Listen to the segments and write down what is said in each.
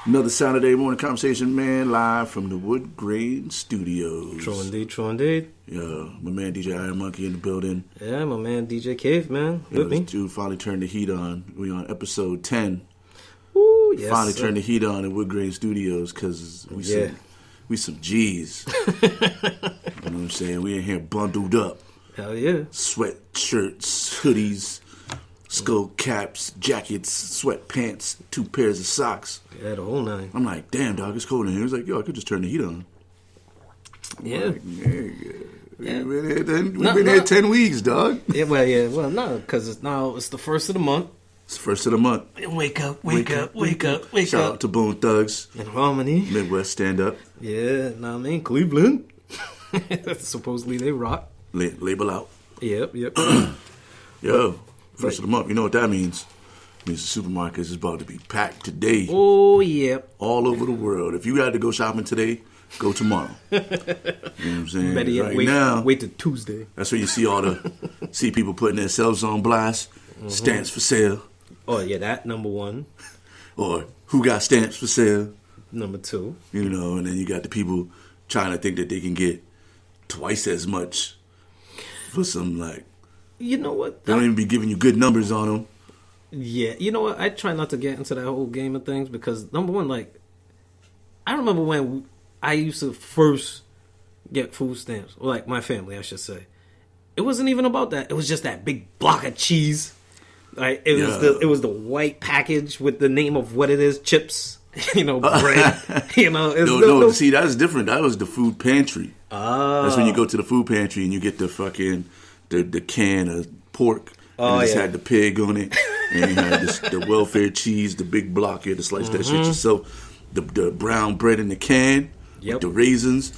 Another Saturday morning conversation, man, live from the Wood Grain Studios. True indeed. Yeah, my man DJ Iron Monkey in the building. Yeah, my man DJ Cave, man, with me. Dude finally turned the heat on. We on episode 10. Ooh, yes. Finally turned the heat on at Wood Grain Studios because we some G's. You know what I'm saying? We in here bundled up. Hell yeah. Sweatshirts, hoodies, skull caps, jackets, sweatpants, 2 pairs of socks. Yeah, the whole nine. I'm like, damn, dog, it's cold in here. He's like, yo, I could just turn the heat on. Yeah. Like, We've been here 10 weeks, dog. Well, no, because it's the first of the month. It's the first of the month. Wake up. Shout out to Bone Thugs. In Harmony. Midwest Stand Up. Yeah, Cleveland. Supposedly they rock. Label out. Yep. Yo, first of the month. You know what that means? It means the supermarkets is about to be packed today. Oh, yep. All over the world. If you had to go shopping today, go tomorrow. You know what I'm saying? Better yet, wait till Tuesday. That's where you see people putting themselves on blast. Mm-hmm. Stamps for sale. Oh, yeah, that number one. Or who got stamps for sale? Number two. You know, and then you got the people trying to think that they can get twice as much for some, like... You know what? They don't even be giving you good numbers on them. Yeah, you know what? I try not to get into that whole game of things because, number one, like... I remember when I used to first get food stamps. Or, like, my family, I should say. It wasn't even about that. It was just that big block of cheese. Like it was the white package with the name of what it is, chips, bread. No, see, that's different. That was the food pantry. Oh. That's when you go to the food pantry and you get the fucking the can of pork. And it just had the pig on it, and you had the welfare cheese, the big block here to slice that shit yourself. The brown bread in the can, with the raisins.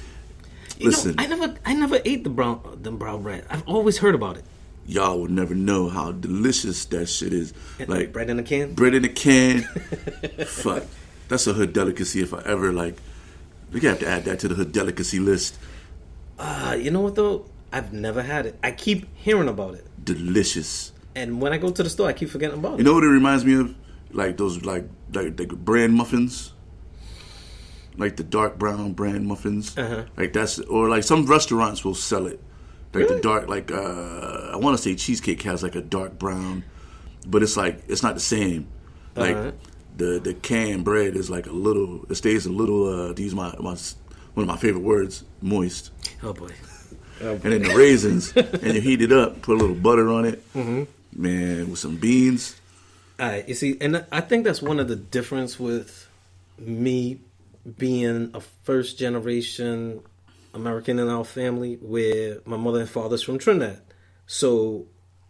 Listen, I never ate the brown bread. I've always heard about it. Y'all would never know how delicious that shit is. Like bread in a can? Bread in a can. Fuck. That's a hood delicacy if I ever, like... We have to add that to the hood delicacy list. You know what, though? I've never had it. I keep hearing about it. Delicious. And when I go to the store, I keep forgetting about it. You know what it reminds me of? Like those, like bran muffins. Like the dark brown bran muffins. Uh-huh. Like that's... Or like some restaurants will sell it. Like really? the dark, like, I want to say Cheesecake has like a dark brown, but it's like, it's not the same. Like, the canned bread is like it stays a little, to use one of my favorite words, moist. Oh boy. And then the raisins, and you heat it up, put a little butter on it, man, with some beans. All right, you see, and I think that's one of the difference with me being a first generation American in our family, where my mother and father's from Trinidad. So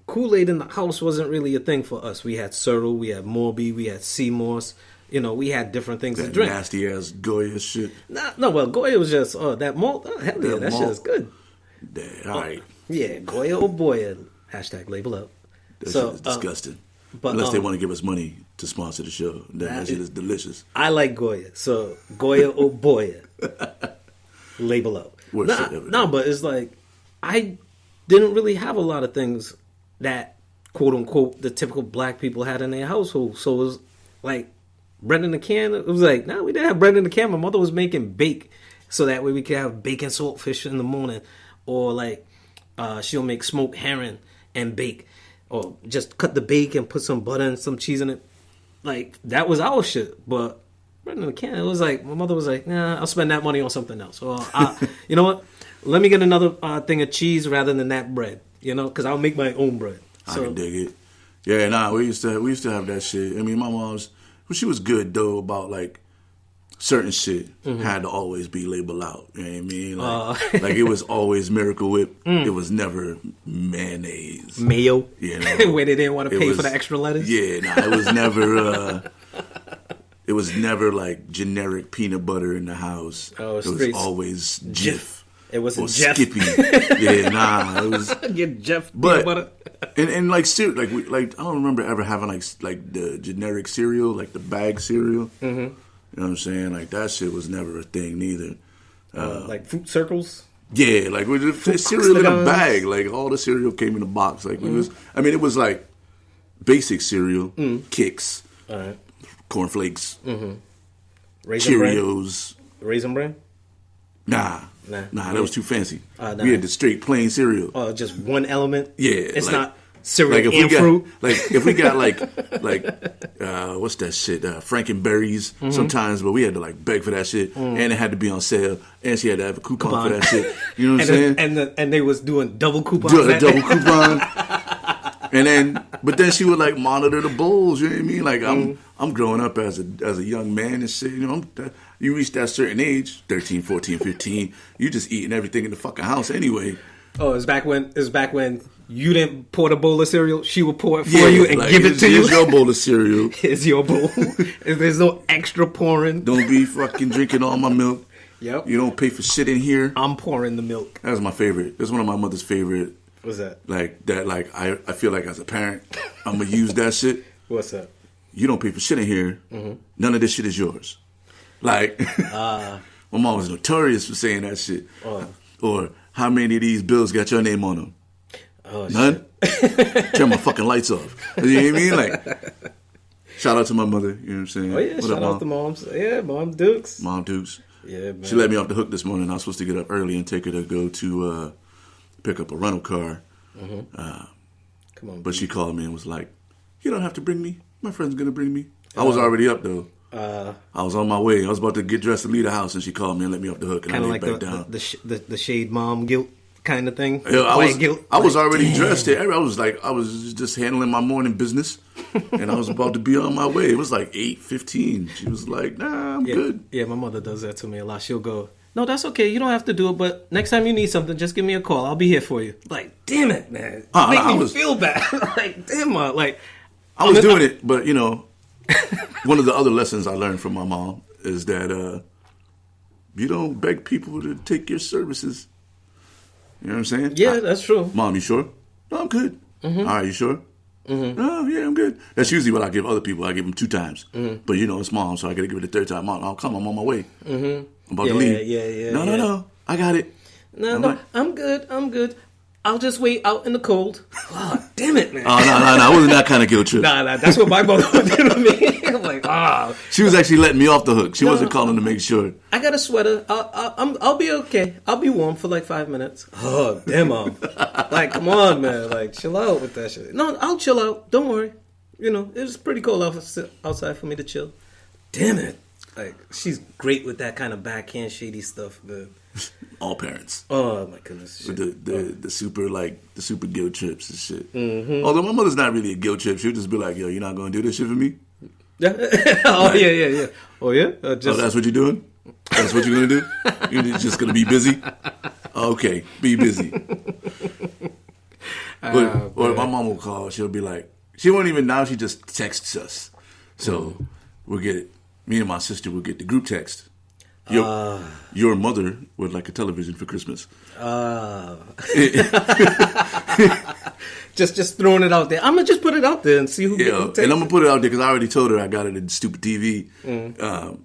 Kool-Aid in the house wasn't really a thing for us. We had Cyril, we had Morby, we had Seymour's. We had different things to drink. Nasty ass Goya shit. Well, Goya was just that malt. Oh, hell yeah, that shit is good. Yeah, all right. Yeah, Goya or Boya. # label up. That shit is disgusting. But, unless they want to give us money to sponsor the show, that shit is delicious. I like Goya, so Goya or Boya. Label up. No, but it's like I didn't really have a lot of things that quote unquote the typical black people had in their household. So it was like bread in a can. It was like, no, we didn't have bread in the can. My mother was making bake so that way we could have bacon saltfish in the morning, or like she'll make smoked herring and bake, or just cut the bacon and put some butter and some cheese in it. Like that was our shit, but. Bread in a can. It was like, my mother was like, nah, I'll spend that money on something else. Or, you know what? Let me get another thing of cheese rather than that bread. Because I'll make my own bread. So, I can dig it. Yeah, nah, we used to have that shit. I mean, my mom's, she was good though about like certain shit had to always be labeled out. You know what I mean? Like it was always Miracle Whip. It was never mayonnaise. Mayo. Where they didn't want to pay for the extra lettuce. Yeah, nah, it was never. It was never like generic peanut butter in the house. Oh, it was always Jif. It wasn't or Jeff. Skippy. Yeah, nah, it was. Get Jeff peanut butter. and like I don't remember ever having like the generic cereal, like the bag cereal. You know what I'm saying? Like that shit was never a thing neither. Like fruit circles. Yeah, like with the cereal in a bag. Like all the cereal came in a box. Like it was. I mean, it was like basic cereal, Kicks. All right. Cornflakes, Cheerios. Raisin Bran? Nah, that was too fancy. Nah. We had the straight plain cereal. Oh, just one element? Yeah. It's not cereal and fruit? If we got what's that shit? Frankenberries sometimes, but we had to beg for that shit. And it had to be on sale. And she had to have a coupon for that shit. You know what I'm saying? And they was doing double coupons. Double coupon. But then she would monitor the bowls. You know what I mean? I'm growing up as a young man and shit. You know, you reach that certain age, 13, 14, 15. You just eating everything in the fucking house anyway. Oh, it's back when you didn't pour the bowl of cereal. She would pour it for you and give it to you. Here's your bowl of cereal. Here's your bowl. There's no extra pouring. Don't be fucking drinking all my milk. Yep. You don't pay for shit in here. I'm pouring the milk. That was my favorite. That's one of my mother's favorite. What's that? I feel like as a parent, I'm going to use that shit. What's that? You don't pay for shit in here. Mm-hmm. None of this shit is yours. My mom was notorious for saying that shit. Or how many of these bills got your name on them? Oh, none? Shit. Turn my fucking lights off. You know what I mean? Shout out to my mother. You know what I'm saying? Oh, yeah. Shout out to moms. Yeah, Mom Dukes. Mom Dukes. Yeah, man. She let me off the hook this morning. I was supposed to get up early and take her to go to pick up a rental car. Mm-hmm. Come on. But she called me and was like, "You don't have to bring me. My friend's going to bring me." I was already up, though. I was on my way. I was about to get dressed to leave the house, and she called me and let me off the hook, and I laid back down. The shade mom guilt kind of thing. Yeah, I was already dressed. I was just handling my morning business, and I was about to be on my way. It was 8:15. She was like, "Nah, I'm good." Yeah, my mother does that to me a lot. She'll go, "No, that's okay. You don't have to do it, but next time you need something, just give me a call. I'll be here for you." Damn it, man. Make me feel bad. Damn, I was doing it, but one of the other lessons I learned from my mom is that you don't beg people to take your services. You know what I'm saying? Yeah, that's true. Mom, you sure? No, I'm good. Mm-hmm. All right, you sure? Mm-hmm. Oh, yeah, I'm good. That's usually what I give other people. I give them 2 times. Mm-hmm. But, it's Mom, so I got to give it the 3rd time. Mom, I'll come. I'm on my way. Mm-hmm. I'm about to leave. Yeah. No. I got it. No. I'm good. I'll just wait out in the cold. Oh, damn it, man. Oh, no. It wasn't that kind of guilt trip. Nah. That's what my mother would do to me. I'm like, She was actually letting me off the hook. She wasn't calling to make sure. I got a sweater. I'll be okay. I'll be warm for 5 minutes. Oh, damn, Mom. Come on, man. Chill out with that shit. No, I'll chill out. Don't worry. It was pretty cold outside for me to chill. Damn it. She's great with that kind of backhand shady stuff, man. All parents. Oh my goodness. With the super guilt trips and shit. Mm-hmm. Although my mother's not really a guilt trip. She'll just be like, "Yo, you're not gonna do this shit for me?" Yeah. Yeah. Oh yeah. That's what you're doing? That's what you're gonna do? You're just gonna be busy? Okay, be busy. Or my mom will call. She'll be like, she won't even now. She just texts us. So we'll get it. Me and my sister will get the group text. Your mother would like a television for Christmas. Just throwing it out there. I'm gonna just put it out there and see who. And I'm gonna put it out there because I already told her I got it in stupid TV.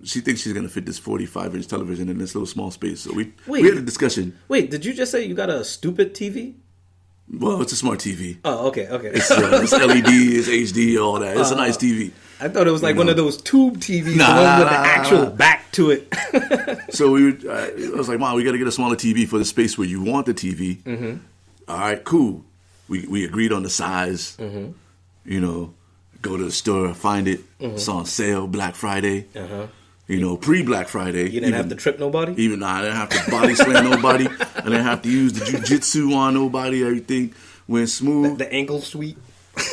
She thinks she's gonna fit this 45-inch television in this little small space. So we had a discussion. Wait, did you just say you got a stupid TV? Well, it's a smart TV. Oh, okay. It's LED, it's HD, all that. It's a nice TV. I thought it was one of those tube TVs, the one with the actual back to it. So I was like, "Mom, we got to get a smaller TV for the space where you want the TV." Mm-hmm. All right, cool. We agreed on the size. Mm-hmm. Go to the store, find it. Mm-hmm. It's on sale, Black Friday. Pre-Black Friday. You didn't have to trip nobody? I didn't have to body slam nobody. I didn't have to use the jujitsu on nobody. Everything went smooth. The ankle sweep.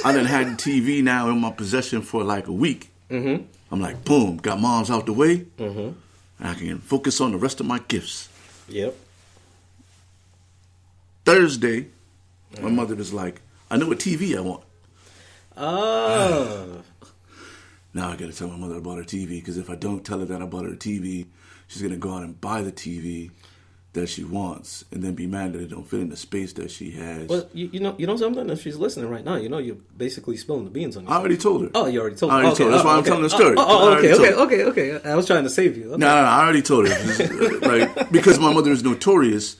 I done had the TV now in my possession for a week. Mm-hmm. I'm like, boom, got Mom's out the way. Mm-hmm. I can focus on the rest of my gifts. Yep. Thursday, my mother was like, "I know what TV I want." Oh. Now I got to tell my mother I bought her TV because if I don't tell her that I bought her a TV, she's going to go out and buy the TV that she wants and then be mad that it don't fit in the space that she has. Well, you know something? If she's listening right now, you're basically spilling the beans on her. I already told her. Oh, you already told her. That's why I'm telling the story. Okay. I was trying to save you. Okay. No, I already told her. Because my mother is notorious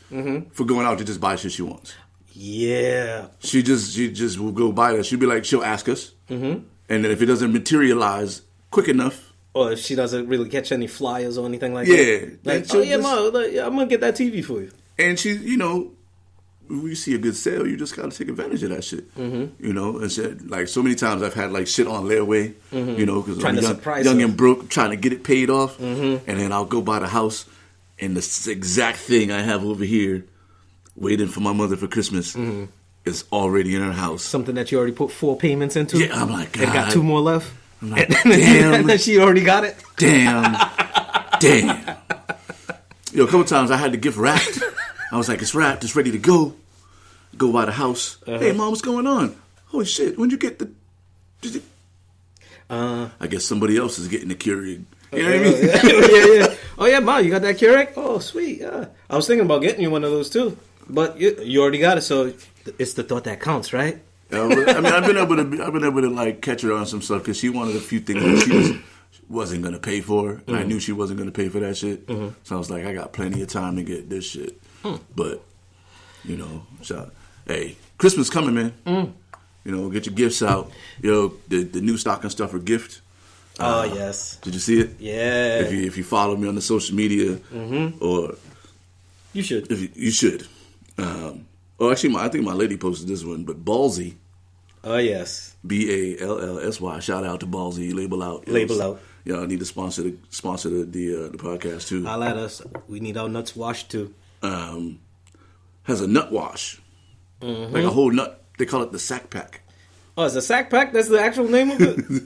for going out to just buy shit she wants. Yeah. She just will go buy that. She'll be like, she'll ask us. Mm-hmm. And then if it doesn't materialize quick enough, Or if she doesn't really catch any flyers or anything like that. Like, oh yeah, Ma, like, I'm gonna get that TV for you. And she, you know, when you see a good sale, you just gotta take advantage of that shit. Mm-hmm. You know, and shit, like so many times I've had like shit on layaway. Mm-hmm. You know, because I'm young and broke, trying to get it paid off, and then I'll go buy the house, and the exact thing I have over here, waiting for my mother for Christmas, is already in her house. Something that you already put 4 payments into. Yeah, I'm like, God. And got 2 more left. I'm like, damn. And then she already got it. Damn. You know, a couple times I had the gift wrapped. I was like, it's wrapped, it's ready to go. Go by the house. Hey, Mom, what's going on? Holy shit, when'd you get the... I guess somebody else is getting the Keurig. You know what I mean? Yeah. Oh, yeah, Mom, you got that Keurig? Oh, sweet. Yeah. I was thinking about getting you one of those, too. But you already got it, so it's the thought that counts, right? I mean, I've been able to like catch her on some stuff because she wanted a few things that she wasn't gonna pay for, and I knew she wasn't gonna pay for that shit. So I was like, I got plenty of time to get this shit. But you know, hey, Christmas coming, man. You know, get your gifts out. Yo, the new stocking stuffer gift. Oh yes. Did you see it? Yeah. If you follow me on the social media, or you should. You should. Oh, actually, I think my lady posted this one, but Ballsy. Oh, yes. Ballsy. Shout out to Ballsy. Label out. Label out. Yeah, I need to sponsor the podcast, too. Holla at us. We need our nuts washed, too. Has a nut wash. Like a whole nut. They call it the sack pack. Oh, it's a sack pack? That's the actual name of it?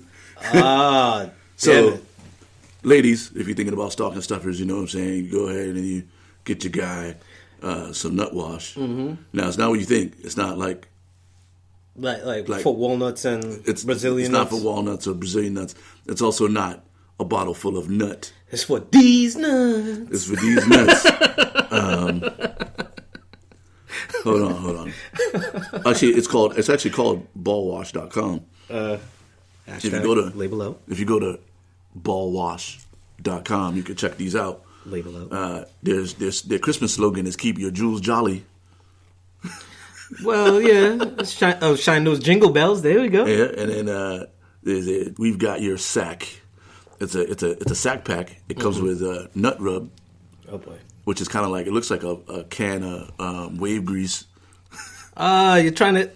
So, ladies, if you're thinking about stocking stuffers, you know what I'm saying, you go ahead and you get your guy some nut wash. Now, it's not what you think. It's not like for walnuts and Brazilian nuts. It's not for walnuts or Brazilian nuts. It's also not a bottle full of nut. It's for these nuts. It's for these nuts. Hold on. Actually, it's actually called ballwash.com. If you go to label out. If you go to ballwash.com, you can check these out. Label out. Their Christmas slogan is "Keep your jewels jolly." Well, yeah, shine those jingle bells. There we go. Yeah, and then we've got your sack. It's a sack pack. It comes with nut rub. Oh boy. Which is kind of like, it looks like a can of wave grease. You're trying to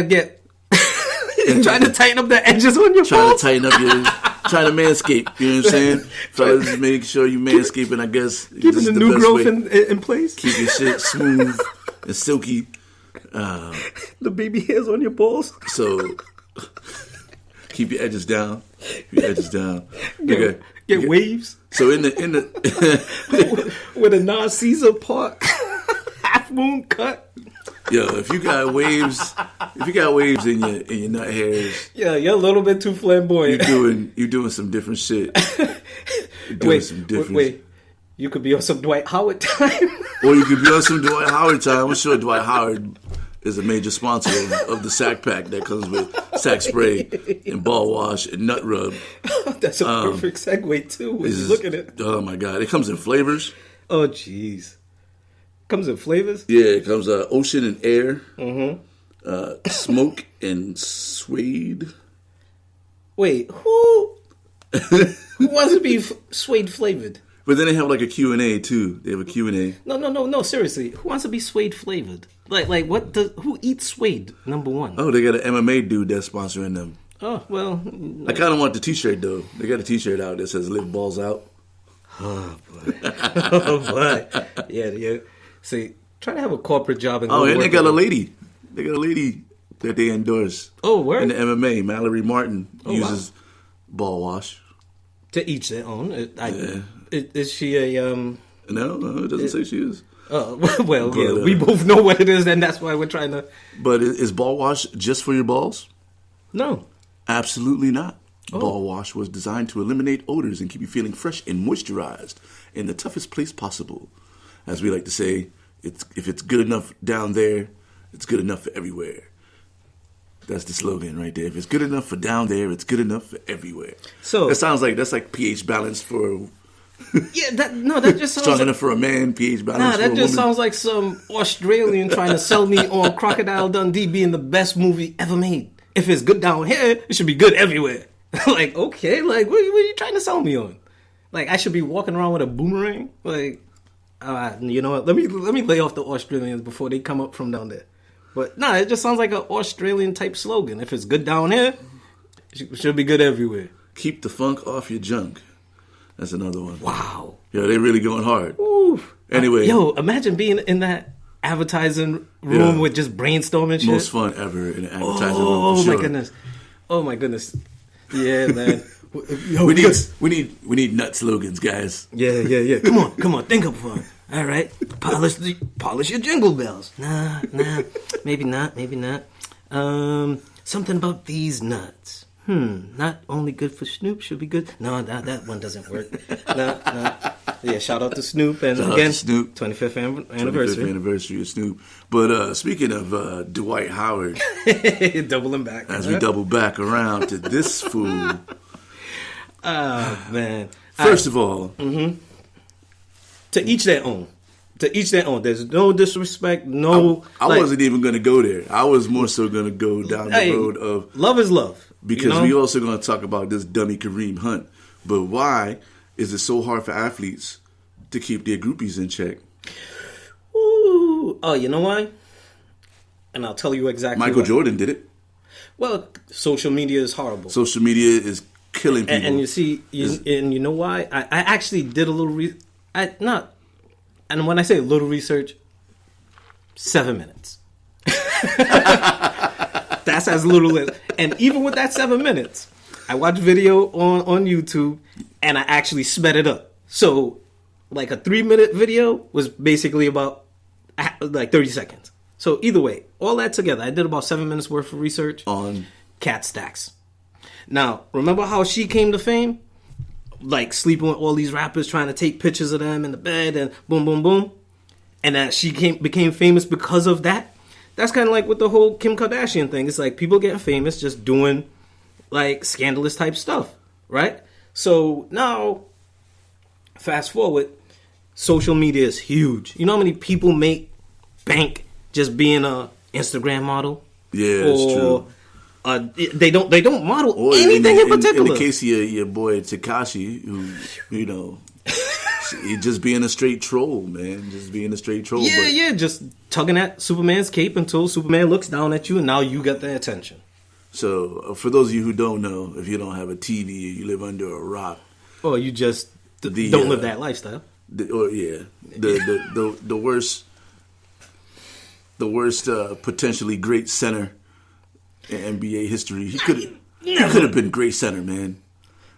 get you're trying to tighten up the edges on your balls? Trying to manscape, you know what I'm saying? So just make sure you manscaping, I guess. Keeping the new growth in place. Keep your shit smooth and silky. The baby hairs on your balls. So keep your edges down. Get waves. So in the with a non-Caesar part, half moon cut. Yo, if you got waves in your nut hairs, yeah, you're a little bit too flamboyant. You're doing some different shit. Wait. You could be on some Dwight Howard time. Or you could be on some Dwight Howard time. I'm sure Dwight Howard is a major sponsor of the sack pack that comes with sack spray and ball wash and nut rub. That's a perfect segue too when you look at it. Oh my God. It comes in flavors. Oh jeez. Comes in flavors? Yeah, it comes ocean and air. Smoke and suede. Wait, who wants to be suede flavored? But then they have like a Q&A too. They have a Q&A. No, seriously. Who wants to be suede flavored? Like who eats suede, number one? Oh, they got an MMA dude that's sponsoring them. Oh, well. I kind of want the t-shirt though. They got a t-shirt out that says "Live Balls Out." Oh, boy. Yeah. See, try to have a corporate job and go and they got a lady. They got a lady that they endorse. Oh, where? In the MMA, Mallory Martin uses ball wash. To each their own. Is she a... No, it doesn't say she is. Well, yeah, we both know what it is, and that's why we're trying to... But is ball wash just for your balls? No. Absolutely not. Oh. Ball wash was designed to eliminate odors and keep you feeling fresh and moisturized in the toughest place possible. As we like to say, if it's good enough down there, it's good enough for everywhere. That's the slogan right there. If it's good enough for down there, it's good enough for everywhere. So that's like pH balance for. Yeah, that just sounds strong enough for a man, pH balance. That just sounds like some Australian trying to sell me on Crocodile Dundee being the best movie ever made. If it's good down here, it should be good everywhere. Like, okay, like, what are you trying to sell me on? Like, I should be walking around with a boomerang? Like, you know what? Let me lay off the Australians before they come up from down there. But nah, it just sounds like an Australian type slogan. If it's good down here, it should be good everywhere. Keep the funk off your junk. That's another one. Wow. Yeah, they really going hard. Ooh. Anyway. Imagine being in that advertising room with just brainstorming shit. Most fun ever in an advertising room, for sure. Oh my goodness. Yeah, man. we need nut slogans, guys. Yeah. Come on, think of one. All right, polish your jingle bells. Nah, maybe not. Something about these nuts. Not only good for Snoop, should be good. No, that one doesn't work. No. Yeah, shout out to Snoop, and again, Snoop, 25th anniversary. 25th anniversary of Snoop. But speaking of Dwight Howard, doubling back as we double back around to this fool. Oh man! First of all, to each their own. To each their own. There's no disrespect. No, I wasn't even going to go there. I was more so going to go down the road of love is love. Because we also going to talk about this dummy Kareem Hunt. But why is it so hard for athletes to keep their groupies in check? Ooh. Oh, you know why? And I'll tell you exactly Michael Jordan did it. Well, social media is horrible. Social media is killing people. And you see, and you know why? I actually did a little and when I say a little research, 7 minutes. That's as little as, and even with that 7 minutes, I watched video on YouTube and I actually sped it up. So, like a 3-minute video was basically about like 30 seconds. So either way, all that together, I did about 7 minutes worth of research on Cat Stacks. Now, remember how she came to fame? Like sleeping with all these rappers, trying to take pictures of them in the bed, and boom, boom, boom. And that she became famous because of that. That's kind of like with the whole Kim Kardashian thing. It's like people getting famous just doing like scandalous type stuff, right? So now, fast forward, social media is huge. You know how many people make bank just being a Instagram model? Yeah, that's true. They don't model anything in particular. In the case of your boy Tekashi, who, you know, he just being a straight troll, man. Just being a straight troll. Yeah, just tugging at Superman's cape until Superman looks down at you and now you got their attention. So, for those of you who don't know, if you don't have a TV, you live under a rock. Or you just don't live that lifestyle. The worst potentially great center in NBA history. He could have been great center, man.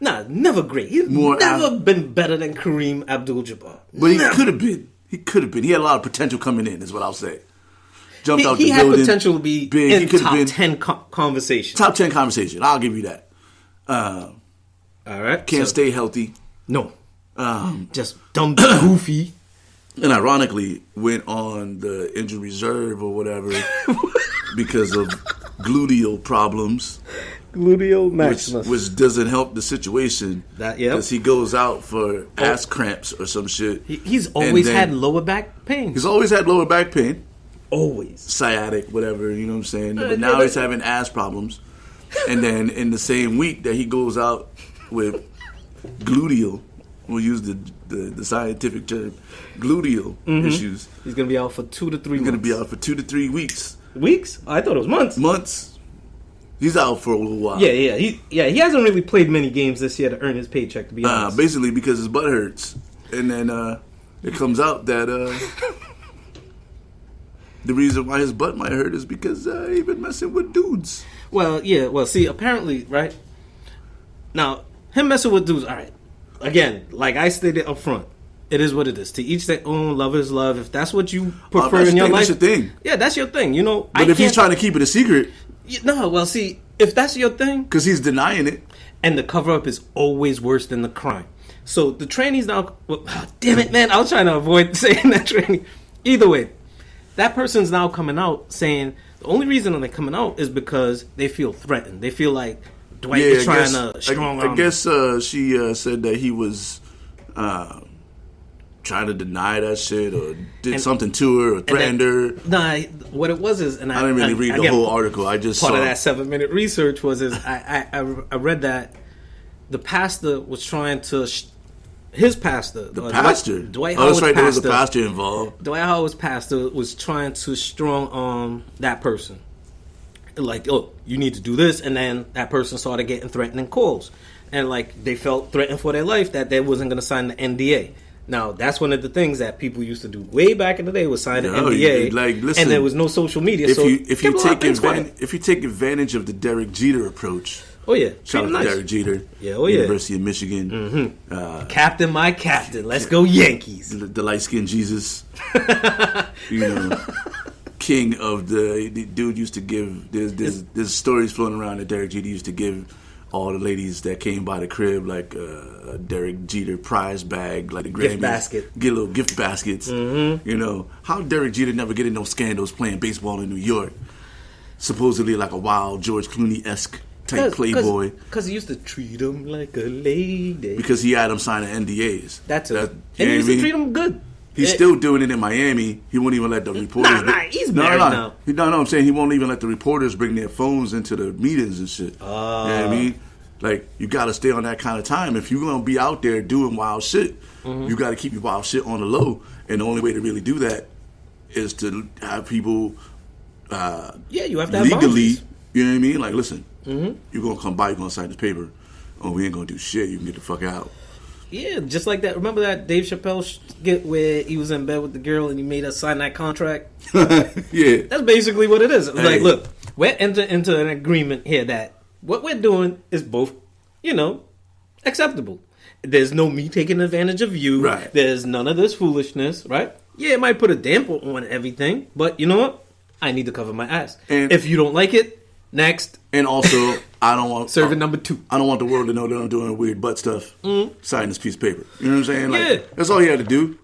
Nah, never great. He's never been better than Kareem Abdul-Jabbar. But he could have been. He could have been. He had a lot of potential coming in, is what I'll say. Jumped out the building. He had potential to be big. In top 10 conversation. Top 10 conversation. I'll give you that. All right. Can't stay healthy. No. Just dumb, goofy. And ironically, went on the injured reserve or whatever because of gluteal problems. Gluteal maximus. Which doesn't help the situation. Because he goes out for ass cramps or some shit. He's always had lower back pain. He's always had lower back pain. Always. Sciatic, whatever, you know what I'm saying? But now he's having ass problems. And then in the same week that he goes out with gluteal, we'll use the scientific term, gluteal issues. He's going to be out for 2 to 3 months. He's going to be out for 2 to 3 weeks. Weeks? I thought it was months. Months. He's out for a little while. Yeah. He hasn't really played many games this year to earn his paycheck, to be honest. Basically because his butt hurts. And then it comes out that the reason why his butt might hurt is because he's been messing with dudes. Well, yeah. Well, see, apparently, right? Now, him messing with dudes, all right. Again, like I stated up front, it is what it is. To each their own. Love is love. If that's what you prefer in your life, that's your thing. Yeah, that's your thing. You know, but if he's trying to keep it a secret, no. Well, see, if that's your thing, because he's denying it, and the cover up is always worse than the crime. So the trainees now. Well, damn it, man! I was trying to avoid saying that trainee. Either way, that person's now coming out saying the only reason they're coming out is because they feel threatened. They feel like Dwight is trying to strong arm. I guess she said that he was trying to deny that shit or did something to her or threatened her. Nah, what it was is, and I didn't really read the whole article. I just part of that 7-minute research was I read that the pastor was trying to. His pastor, the pastor, Dwight Howard's that's right. Pastor, there was a pastor involved. Dwight Howard's pastor was trying to strong arm that person, like, oh, you need to do this, and then that person started getting threatening calls, and like they felt threatened for their life that they wasn't going to sign the NDA. Now that's one of the things that people used to do way back in the day was sign an NDA, listen, and there was no social media. If you take advantage of the Derek Jeter approach. Oh yeah, shout out to Derek Jeter. Yeah, oh University of Michigan. Captain, my captain. Let's go Yankees. The light skinned Jesus. King of the dude used to give. There's stories floating around that Derek Jeter used to give all the ladies that came by the crib like a Derek Jeter prize bag, like a gift basket. Get little gift baskets. How Derek Jeter never get in no scandals playing baseball in New York? Supposedly like a wild George Clooney-esque type playboy. Because he used to treat him like a lady. Because he had him signing NDAs. That's it. And he used to treat him good. He's still doing it in Miami. He won't even let the reporters. He's married now. No, I'm saying he won't even let the reporters bring their phones into the meetings and shit. You know what I mean? Like, you got to stay on that kind of time. If you're going to be out there doing wild shit, you got to keep your wild shit on the low. And the only way to really do that is to have people you have to legally, have boundaries. You know what I mean? Like, listen, you're going to come by, you're going to sign this paper. Oh, we ain't going to do shit. You can get the fuck out. Yeah, just like that. Remember that Dave Chappelle skit where he was in bed with the girl and he made her sign that contract? Yeah. That's basically what it is. Hey. Like, look, we're entering into an agreement here that what we're doing is both, acceptable. There's no me taking advantage of you. Right. There's none of this foolishness, right? Yeah, it might put a damper on everything, but you know what? I need to cover my ass. And if you don't like it, next. And also, I don't want serving number 2. I don't want the world to know that I'm doing weird butt stuff. Sign this piece of paper. You know what I'm saying? Like, that's all he had to do.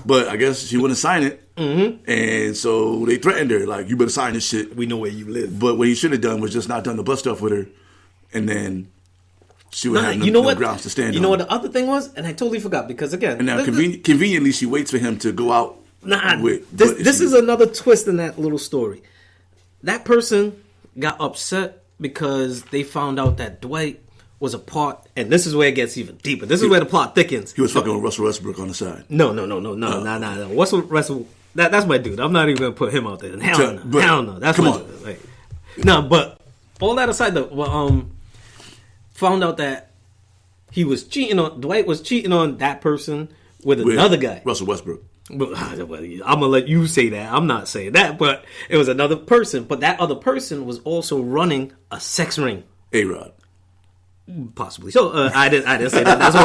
But I guess she wouldn't sign it. And so they threatened her, like, you better sign this shit. We know where you live. But what he should have done was just not done the butt stuff with her. And then she would have no grounds to stand on. You know what the other thing was? And I totally forgot because, again. And now, conveniently, she waits for him to go out with. This is another twist in that little story. That person got upset because they found out that Dwight was a part, and this is where it gets even deeper. This is where the plot thickens. He was fucking with Russell Westbrook on the side. No. Russell, that's my dude. I'm not even gonna put him out there. Hell no. That's my dude. Like, no, but all that aside, though, found out that Dwight was cheating on that person with another guy, Russell Westbrook. But I'm gonna let you say that. I'm not saying that, but it was another person. But that other person was also running a sex ring. A-Rod, possibly. So I didn't say that. That's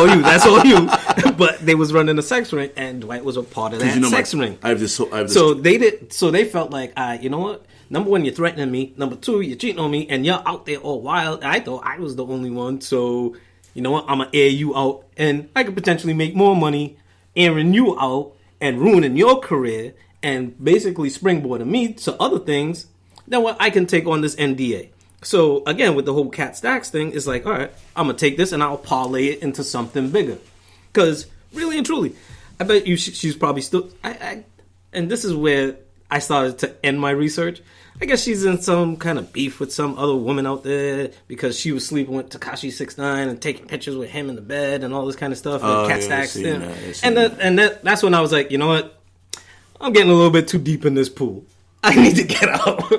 all you. But they was running a sex ring, and Dwight was a part of that sex ring. I have this. So they did. So they felt like, you know what? Number 1, you're threatening me. Number 2, you're cheating on me, and you're out there all wild. I thought I was the only one. So you know what? I'm gonna air you out, and I could potentially make more money airing you out and ruining your career and basically springboarding me to other things, then what I can take on this NDA. So again, with the whole Cat Stacks thing, it's like, all right, I'm going to take this and I'll parlay it into something bigger. Because really and truly, I bet you she's probably still... and this is where I started to end my research. I guess she's in some kind of beef with some other woman out there because she was sleeping with Tekashi 6ix9ine and taking pictures with him in the bed and all this kind of stuff. Cat Stacks. That's when I was like, you know what? I'm getting a little bit too deep in this pool. I need to get out.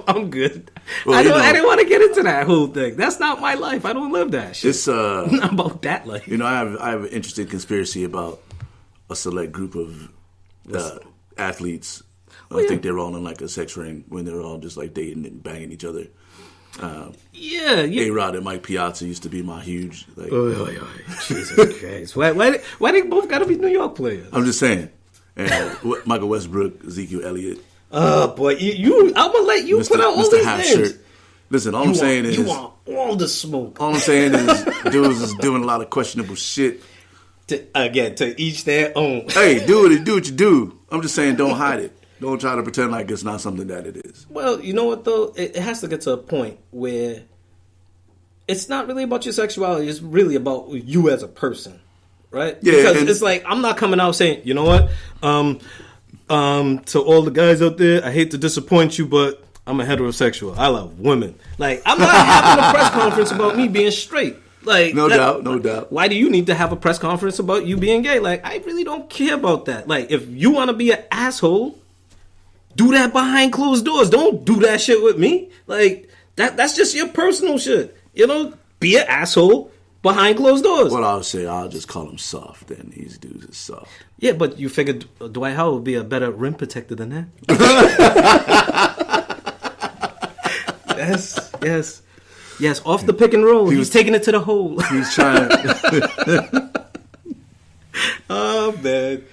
I'm good. Well, I didn't want to get into that whole thing. That's not my life. I don't live that shit. It's not about that life. I have an interesting conspiracy about a select group of athletes. I think they're all in like a sex ring when they're all just like dating and banging each other. A-Rod and Mike Piazza used to be my huge like. Jesus Christ! Why they both got to be New York players? I'm just saying. And Michael Westbrook, Ezekiel Elliott. Oh boy, I'm gonna let you put out all these names. Listen, all I'm saying is you want all the smoke. All I'm saying is dudes is doing a lot of questionable shit. To each their own. Hey, do what you do. I'm just saying, don't hide it. Don't try to pretend like it's not something that it is. Well, you know what, though? It has to get to a point where it's not really about your sexuality. It's really about you as a person, right? Yeah. Because it's like, I'm not coming out saying, you know what? To all the guys out there, I hate to disappoint you, but I'm a heterosexual. I love women. Like, I'm not having a press conference about me being straight. Like, no doubt. Why do you need to have a press conference about you being gay? Like, I really don't care about that. Like, if you want to be an asshole, do that behind closed doors. Don't do that shit with me. Like, that's just your personal shit. You know, be an asshole behind closed doors. Well, I'll say I'll just call him soft. Then these dudes are soft. Yeah, but you figured Dwight Howard would be a better rim protector than that. Yes. Off the pick and roll. He's taking it to the hole. He's trying. Oh man.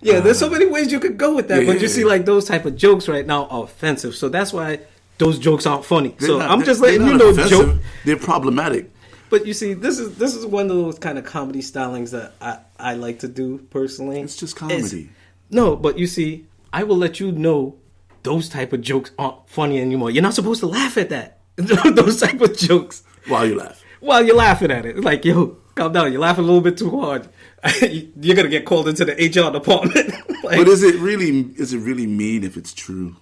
Yeah, there's so many ways you could go with that, but you see, like, those type of jokes right now are offensive. So that's why those jokes aren't funny. I'm just letting you know, joke. They're problematic. But you see, this is one of those kind of comedy stylings that I like to do personally. It's just comedy. No, but you see, I will let you know those type of jokes aren't funny anymore. You're not supposed to laugh at that. Those type of jokes. While you laugh. While you're laughing at it. Like, yo, calm down. You're laughing a little bit too hard. You're going to get called into the HR department. Like, but is it really mean if it's true?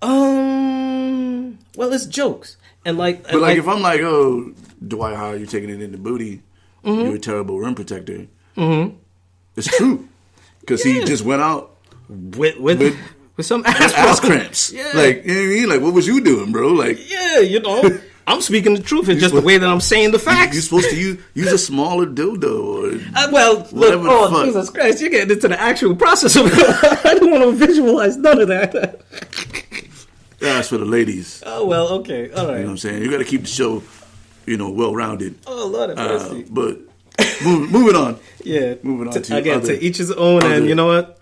Well, it's jokes. And like, if I'm like, oh, Dwight Howard, you're taking it in the booty. You're a terrible rim protector. It's true. Because he just went out with some ass cramps. Yeah. Like, you know what I mean? Like, what was you doing, bro? Like, yeah, you know, I'm speaking the truth. It's just the way that I'm saying the facts. You're supposed to use a smaller dildo or whatever. Look, Jesus Christ, you're getting into the actual process of it. I don't want to visualize none of that. That's for the ladies. Oh, well, okay. All right. You know what I'm saying? You got to keep the show, well-rounded. Oh, Lord have mercy. But moving on. Yeah. Moving on to each his own, and you know what?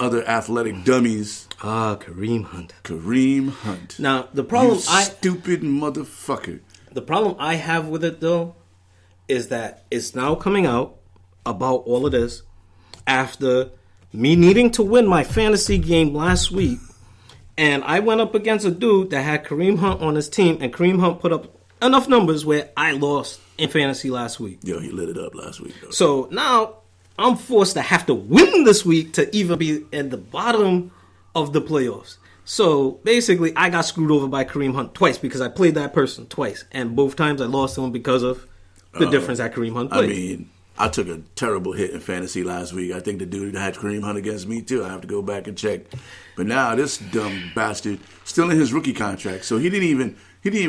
Other athletic dummies. Kareem Hunt. Kareem Hunt. Now, the problem stupid motherfucker. The problem I have with it, though, is that it's now coming out about all of this after me needing to win my fantasy game last week. And I went up against a dude that had Kareem Hunt on his team, and Kareem Hunt put up enough numbers where I lost in fantasy last week. Yo, he lit it up last week, though. So now I'm forced to have to win this week to even be at the bottom of the playoffs. So basically, I got screwed over by Kareem Hunt twice because I played that person twice. And both times I lost to him because of the difference that Kareem Hunt played. I mean, I took a terrible hit in fantasy last week. I think the dude had Kareem Hunt against me, too. I have to go back and check. But now this dumb bastard, still in his rookie contract. So he didn't even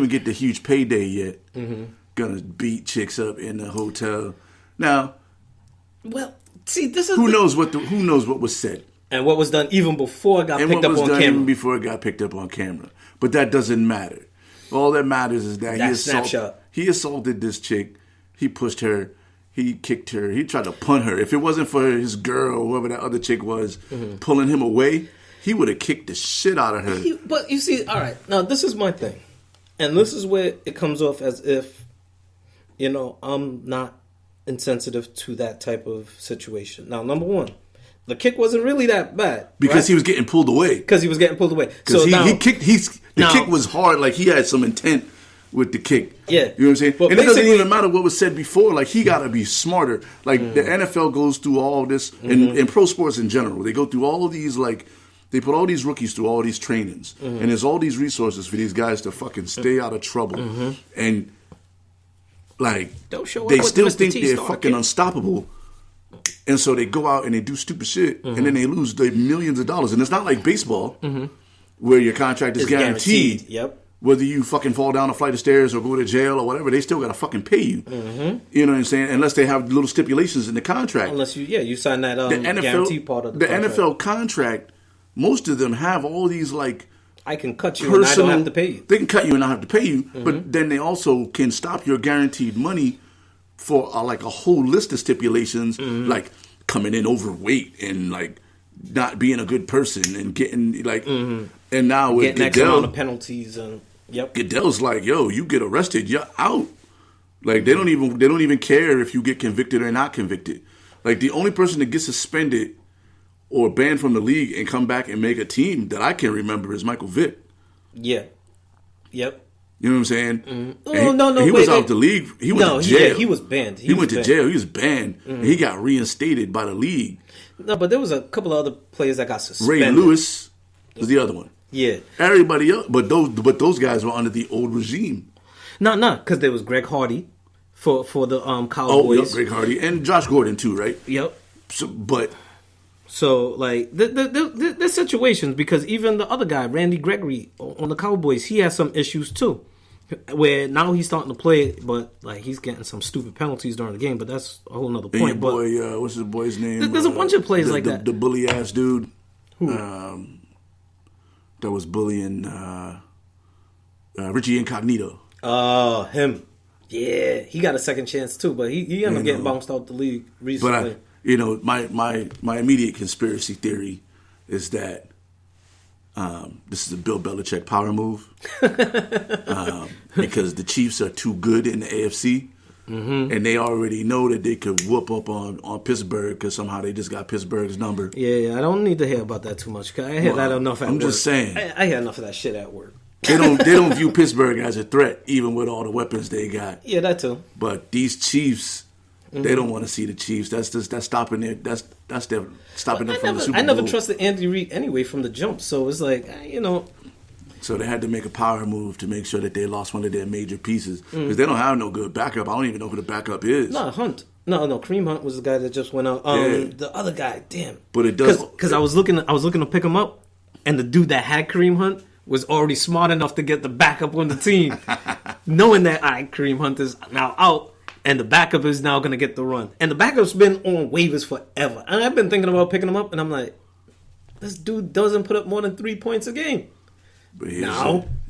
get the huge payday yet. Gonna beat chicks up in the hotel. Now, well, see, this is who knows what was said. And what was done even before it got picked up on camera. Even before it got picked up on camera. But that doesn't matter. All that matters is that he assaulted this chick. He pushed her. He kicked her. He tried to punt her. If it wasn't for his girl, whoever that other chick was, pulling him away, he would have kicked the shit out of her. But you see, all right, now this is my thing. And this is where it comes off as if, I'm not insensitive to that type of situation. Now, number one, the kick wasn't really that bad. Because he was getting pulled away. Because he was getting pulled away. So he kicked. The kick was hard. Like, he had some intent with the kick. Yeah. You know what I'm saying? But and it doesn't even matter what was said before. Like, he got to be smarter. Like, the NFL goes through all this, and pro sports in general, they go through all of these, like, they put all these rookies through all these trainings. And there's all these resources for these guys to fucking stay out of trouble. And, like, they still think they're fucking unstoppable. And so they go out and they do stupid shit, and then they lose their millions of dollars. And it's not like baseball, where your contract is guaranteed. Yep. Whether you fucking fall down a flight of stairs or go to jail or whatever, they still got to fucking pay you. You know what I'm saying? Unless they have little stipulations in the contract. Unless you sign that guarantee part of the contract. NFL contract, most of them have all these, like, I can cut you and I don't have to pay you. They can cut you and I have to pay you, but then they also can stop your guaranteed money for like a whole list of stipulations, like coming in overweight and like not being a good person and getting like, and now with getting X amount of penalties and Goodell's like, yo, you get arrested, you're out. Like they don't even care if you get convicted or not convicted. Like the only person that gets suspended or banned from the league and come back and make a team that I can remember is Michael Vick. Yeah. Yep. You know what I'm saying? No. He was out the league. He went to jail. He was banned. He went to jail. He was banned. And he got reinstated by the league. No, but there was a couple of other players that got suspended. Ray Lewis was the other one. Yeah. Everybody else, but those guys were under the old regime. No, because there was Greg Hardy for the Cowboys. Oh, yep, Greg Hardy and Josh Gordon too, right? Yep. So, like, there's situations because even the other guy, Randy Gregory, on the Cowboys, he has some issues too. Where now he's starting to play, but like he's getting some stupid penalties during the game. But that's a whole nother point. But what's his boy's name? There's a bunch of plays like that. The bully ass dude. Who? That was bullying Richie Incognito. Oh, him. Yeah, he got a second chance too, but he ended up getting bounced out the league recently. But my immediate conspiracy theory is that this is a Bill Belichick power move because the Chiefs are too good in the AFC, and they already know that they could whoop up on Pittsburgh because somehow they just got Pittsburgh's number. Yeah, I don't need to hear about that too much. I hear that enough at work. I'm just saying. I hear enough of that shit at work. They don't view Pittsburgh as a threat, even with all the weapons they got. Yeah, that too. But these Chiefs, they don't want to see the Chiefs. That's stopping them. That's them stopping them from the Super Bowl. I never trusted Andy Reid anyway from the jump. So it's like So they had to make a power move to make sure that they lost one of their major pieces because they don't have no good backup. I don't even know who the backup is. No, Hunt. No, Kareem Hunt was the guy that just went out. The other guy, damn. But it does because I was looking to pick him up, and the dude that had Kareem Hunt was already smart enough to get the backup on the team, knowing that Kareem Hunt is now out, and the backup is now going to get the run. And the backup's been on waivers forever. And I've been thinking about picking him up, and I'm like, this dude doesn't put up more than 3 points a game. But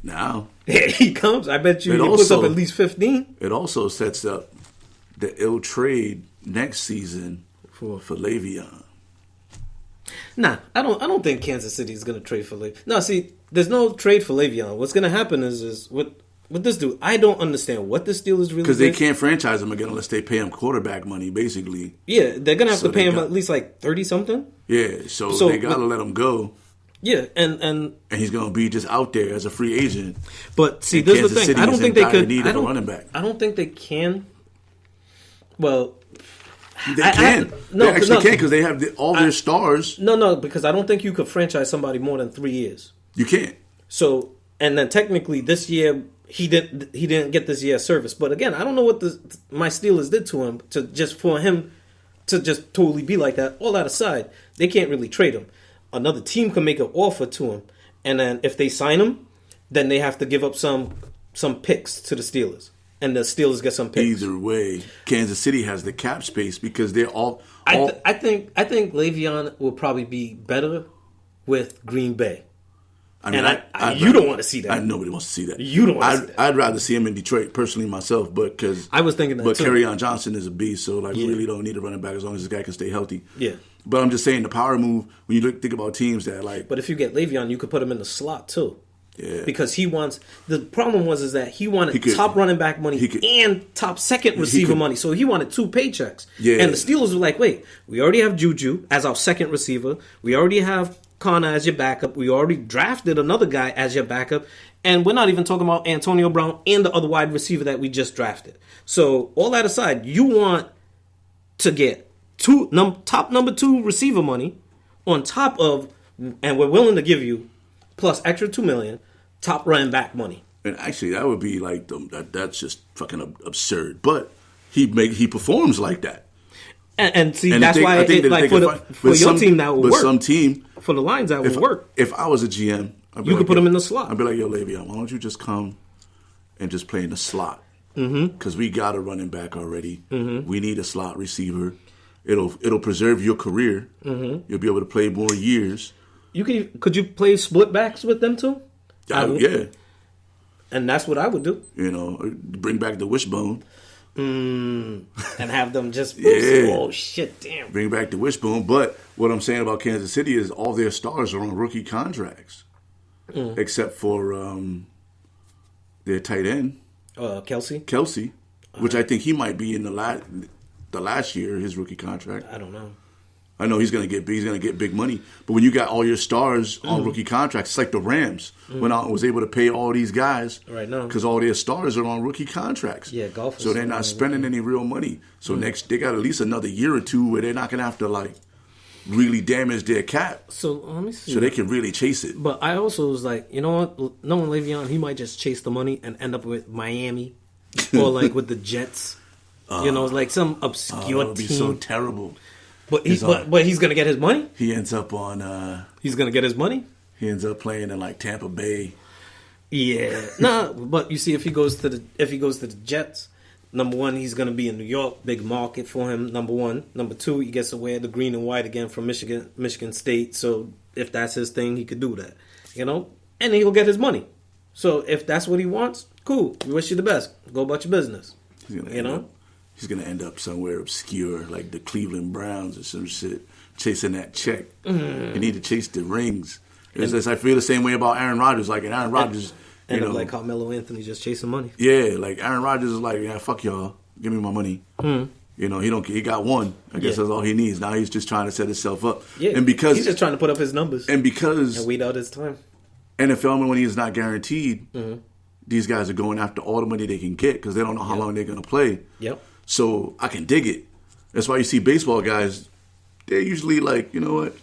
now here he comes. I bet you he puts up at least 15. It also sets up the ill trade next season for Le'Veon. Nah, I don't think Kansas City is going to trade for Le'Veon. No, see, there's no trade for Le'Veon. What's going to happen is with this dude, I don't understand what the Steelers really because they can't franchise him again unless they pay him quarterback money, basically. Yeah, they're going to have to pay him at least like 30-something. Yeah, so they got to let him go. Yeah, and he's going to be just out there as a free agent. But see, this is the thing. I don't think they could. Need a running back. I don't think they can. Well, they can. They actually can because they have all their stars. No, because I don't think you could franchise somebody more than 3 years. You can't. So, and then technically this year he didn't get this year's service. But again, I don't know what my Steelers did to him for him to just totally be like that. All that aside, they can't really trade him. Another team can make an offer to him, and then if they sign him, then they have to give up some picks to the Steelers, and the Steelers get some picks. Either way, Kansas City has the cap space because they're all I think Le'Veon will probably be better with Green Bay. I mean, you don't want to see that. Nobody wants to see that. You don't want to see that. I'd rather see him in Detroit personally myself, but because I was thinking that but too. Kerryon Johnson is a beast, so we really don't need a running back as long as this guy can stay healthy. Yeah. But I'm just saying the power move when you think about teams that like. But if you get Le'Veon, you could put him in the slot too. Yeah. Because he wants the problem was that he wanted top running back money and top second receiver money. So he wanted 2 paychecks. Yeah. And the Steelers were like, wait, we already have Juju as our second receiver. We already have Connor as your backup. We already drafted another guy as your backup. And we're not even talking about Antonio Brown and the other wide receiver that we just drafted. So all that aside, you want to get top number 2 receiver money on top of, and we're willing to give you plus extra $2 million top running back money. And actually, that would be like that's just fucking absurd. But he performs like that. And see, that's why I think for your team that would work. Some team for the Lions that would work. If I was a GM, you could put him in the slot. I'd be like, yo, Le'Veon, why don't you just come and just play in the slot? Because we got a running back already. We need a slot receiver. It'll preserve your career. You'll be able to play more years. Could you play split backs with them too? Yeah. And that's what I would do. Bring back the wishbone. And have them just oh shit, damn. Bring back the wishbone. But what I'm saying about Kansas City is all their stars are on rookie contracts. Except for their tight end. Kelsey. Which I think he might be in the last year, his rookie contract. I don't know. I know he's gonna get big money, but when you got all your stars on rookie contracts, it's like the Rams went out and was able to pay all these guys right now because all their stars are on rookie contracts. Yeah, golf. So they're not spending any real money. So next they got at least another year or two where they're not gonna have to really damage their cap. So let me see. So they can really chase it. But I also was like, you know what? Knowing Le'Veon, he might just chase the money and end up with Miami or with the Jets. like some obscure It would be team. so terrible. But he's gonna get his money. He ends up on. He's gonna get his money. He ends up playing in like Tampa Bay. Yeah, nah. But you see, if he goes to the Jets, number one, he's gonna be in New York, big market for him. Number one, number two, he gets to wear the green and white again from Michigan State. So if that's his thing, he could do that, and he'll get his money. So if that's what he wants, cool. We wish you the best. Go about your business. He's gonna end up somewhere obscure, like the Cleveland Browns or some shit, chasing that check. You need to chase the rings. I feel the same way about Aaron Rodgers. Like Aaron Rodgers, like Carmelo Anthony just chasing money. Yeah, like Aaron Rodgers is like, yeah, fuck y'all, give me my money. He got one. I guess that's all he needs. Now he's just trying to set himself up. Yeah, and because he's just trying to put up his numbers, and wait out his time. NFL money is not guaranteed. These guys are going after all the money they can get because they don't know how long they're going to play. Yep. So I can dig it. That's why you see baseball guys, they're usually like, you know what?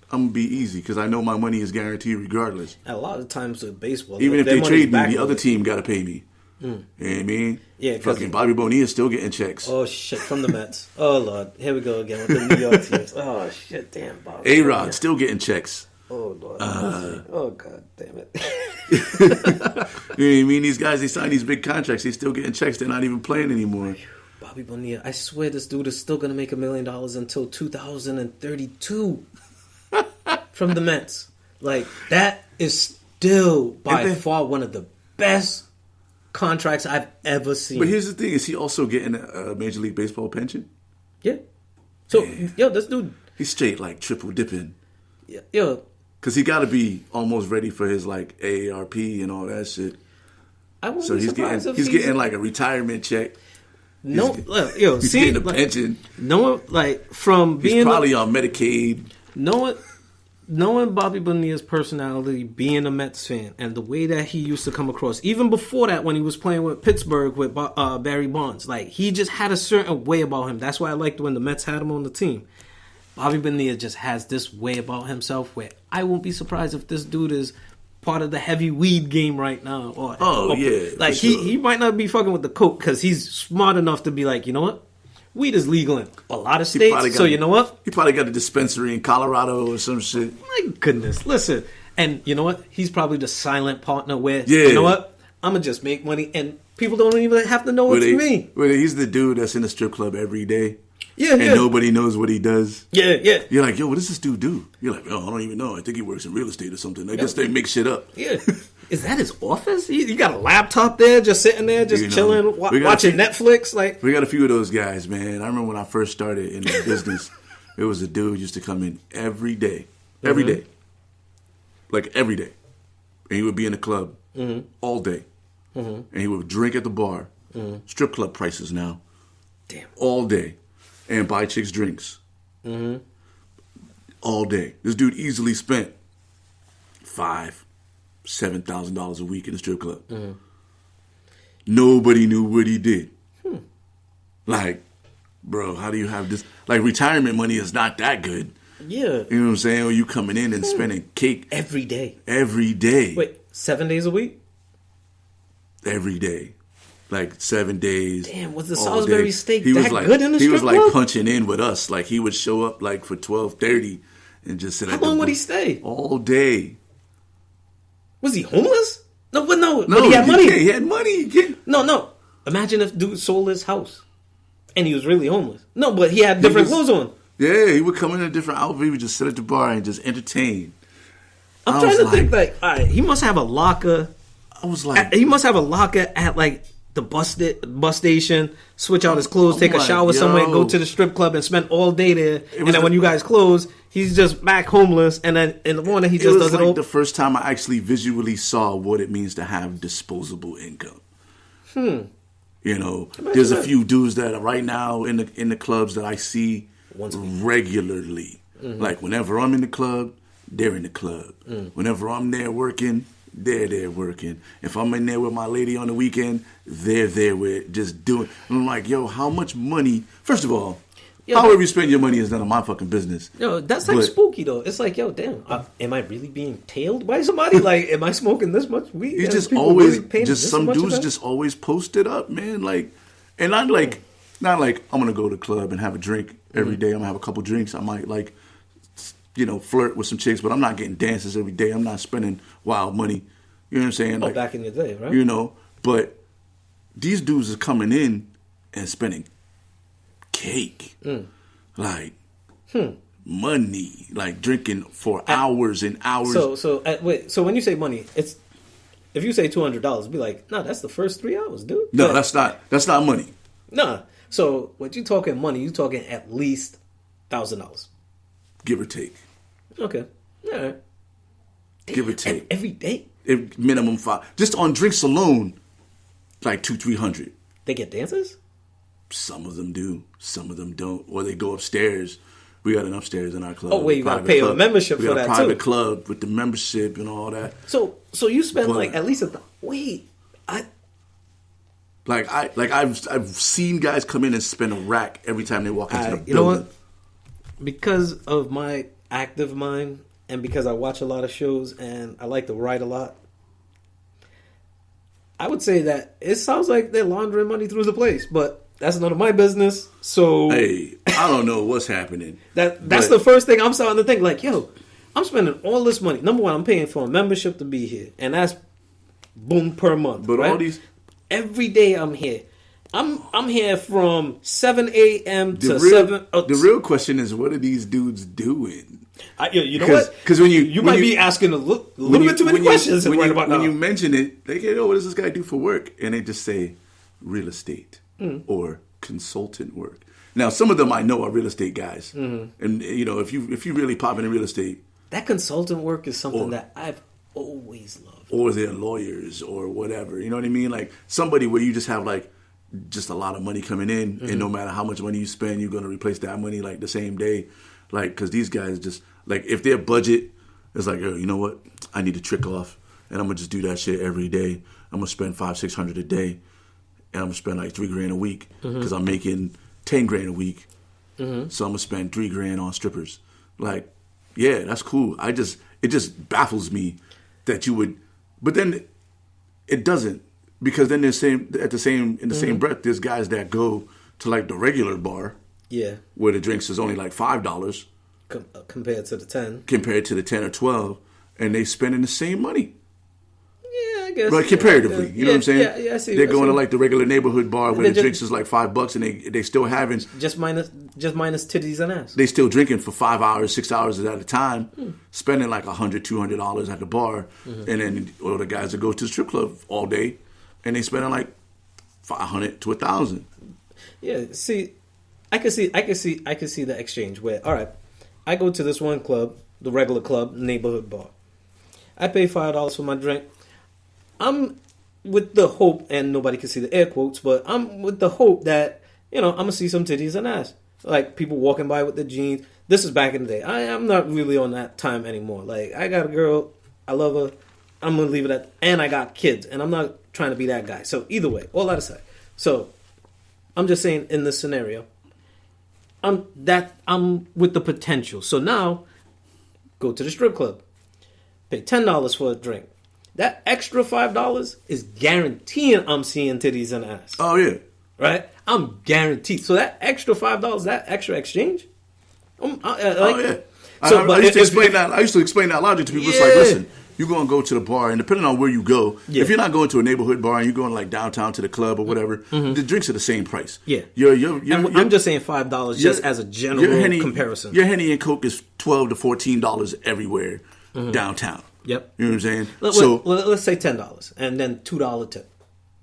I'm going to be easy because I know my money is guaranteed regardless. A lot of times with baseball, even if they trade me, the other team got to pay me. You know what I mean? Yeah. Fucking Bobby Bonilla's still getting checks. Oh, shit, from the Mets. Oh, Lord. Here we go again with the New York teams. Oh, shit, damn, Bobby. A-Rod still getting checks. Oh, Lord. Oh, God damn it. You know what I mean? These guys, they sign these big contracts. They still getting checks. They're not even playing anymore. Bobby Bonilla, I swear this dude is still going to make $1 million until 2032 from the Mets. Like, that is still by far one of the best contracts I've ever seen. But here's the thing. Is he also getting a Major League Baseball pension? Yeah. So, this dude... He's straight, like, triple dipping. Yeah. Because he got to be almost ready for his, like, AARP and all that shit. I wouldn't be surprised if he's getting, like, a retirement check. He's getting a pension. He's probably on Medicaid. Knowing Bobby Bonilla's personality, being a Mets fan, and the way that he used to come across, even before that when he was playing with Pittsburgh with Barry Bonds, like, he just had a certain way about him. That's why I liked when the Mets had him on the team. Bobby Bonilla just has this way about himself where I won't be surprised if this dude is part of the heavy weed game right now. Like, he might not be fucking with the coke because he's smart enough to be like, you know what? Weed is legal in a lot of states, so you know what? He probably got a dispensary in Colorado or some shit. My goodness, listen. And you know what? He's probably the silent partner where, you know what? I'm going to just make money and people don't even have to know it's me. He's the dude that's in the strip club every day. Yeah, and nobody knows what he does. Yeah. You're like, yo, what does this dude do? You're like, oh, I don't even know. I think he works in real estate or something. I guess they make shit up. Yeah. Is that his office? You got a laptop there, just sitting there, just chilling, watching Netflix? Like, we got a few of those guys, man. I remember when I first started in the business, there was a dude who used to come in every day. Every day. Like, every day. And he would be in the club all day. And he would drink at the bar. Strip club prices now. Damn. All day. And buy chicks drinks. All day. This dude easily spent $7,000 a week in the strip club. Nobody knew what he did. Like, bro, how do you have this? Like, retirement money is not that good. Yeah. You know what I'm saying? Or you coming in and spending cake. Every day. Every day. Wait, 7 days a week? Every day. Like 7 days. Damn, was the Salisbury steak good in the strip club? He was like punching in with us. Like, he would show up like for 12:30 and just sit at the bar. How long would he stay? All day. Was he homeless? No, but he had money. He had money. No. Imagine if dude sold his house and he was really homeless. No, but he had different clothes on. Yeah, he would come in a different outfit. He would just sit at the bar and just entertain. I'm trying to think, like, all right, he must have a locker. I was like... He must have a locker at, like, the bus station, switch out his clothes, take a shower somewhere, go to the strip club and spend all day there. And then when you guys close, he's just back homeless. And then in the morning, he just does it all. It was like the first time I actually visually saw what it means to have disposable income. You know, there's a few dudes that are right now in the clubs that I see regularly. Like, whenever I'm in the club, they're in the club. Whenever I'm there working, they're there working. If I'm in there with my lady on the weekend, they're there with just doing. And I'm like, yo, how much money? First of all, however you spend your money is none of my fucking business. Yo, that's like spooky though. It's like, yo, damn, am I really being tailed by somebody? Like, am I smoking this much weed? He's just always, some dudes just always post it up, man. Like, and I'm like, not like I'm gonna go to the club and have a drink every day. I'm gonna have a couple drinks. I might like, flirt with some chicks, but I'm not getting dances every day. I'm not spending wild money. You know what I'm saying? Like, back in the day, right? But these dudes is coming in and spending cake, like money, like drinking for hours and hours. Wait. So when you say money, it's if you say $200, be like, no, that's the first 3 hours, dude. No, that's not money. Nah. So when you talking money, you talking at least $1,000, give or take. Okay. All right. Give or take. Every day. Minimum 5. Just on drinks alone, like $200-$300. They get dances? Some of them do. Some of them don't. Or they go upstairs. We got an upstairs in our club. Oh, wait, you got to pay a membership for that, too. We got a private club with the membership and all that. So you spend at least I've seen guys come in and spend a rack every time they walk into the building. You know what? Because of my active mind and because I watch a lot of shows and I like to write a lot, I would say that it sounds like they're laundering money through the place, but that's none of my business. So hey, I don't know what's happening. That's the first thing I'm starting to think. Like, yo, I'm spending all this money. Number one, I'm paying for a membership to be here, and that's boom per month. But right? all these every day I'm here. I'm here from 7 a.m. to 7. The real question is, what are these dudes doing? You know what? Because you might be asking a little bit too many questions right about now. When you mention it, they get, what does this guy do for work? And they just say real estate or consultant work. Now, some of them I know are real estate guys, and if you really pop into real estate, that consultant work is something that I've always loved. Or they're lawyers or whatever. You know what I mean? Like somebody where you just have like just a lot of money coming in, and no matter how much money you spend, you're going to replace that money like the same day. Like, because these guys just, like, if their budget is like, oh, you know what? I need to trick off, and I'm going to just do that shit every day. I'm going to spend $500-$600 a day, and I'm going to spend like $3,000 a week because I'm making $10,000 a week. So I'm going to spend $3,000 on strippers. Like, yeah, that's cool. It just baffles me that you would, but then it doesn't. Because then in the same breath, there's guys that go to like the regular bar, where the drinks is only like $5 compared to the 10, compared to the 10 or 12, and they spending the same money. Yeah, I guess. But comparatively, you know what I'm saying? Yeah, I see. They're going to like the regular neighborhood bar where the drinks is like $5, and they still having just minus titties and ass. They still drinking for 5 hours, 6 hours at a time, spending like $100-$200 at the bar, and then the guys that go to the strip club all day. And they spending like $500 to $1,000. Yeah, see, I can see the exchange where, all right, I go to this one club, the regular club, neighborhood bar. I pay $5 for my drink. I'm with the hope, and nobody can see the air quotes, but I'm with the hope that I'm gonna see some titties and ass, like people walking by with the jeans. This is back in the day. I'm not really on that time anymore. Like, I got a girl, I love her. I'm gonna leave it at, and I got kids, and I'm not trying to be that guy. So either way, all that aside. So I'm just saying, in this scenario, I'm with the potential. So now, go to the strip club, pay $10 for a drink. That extra $5 is guaranteeing I'm seeing titties and ass. Oh yeah, right. I'm guaranteed. So that extra $5, that extra exchange. Oh yeah. So, I used to explain that logic to people. It's like, listen. You're going to go to the bar, and depending on where you go, if you're not going to a neighborhood bar and you're going like downtown to the club or whatever, the drinks are the same price. Yeah. I'm just saying $5 just as a general comparison. Your Henny and Coke is $12 to $14 everywhere downtown. Yep. You know what I'm saying? Let's say $10 and then $2 tip.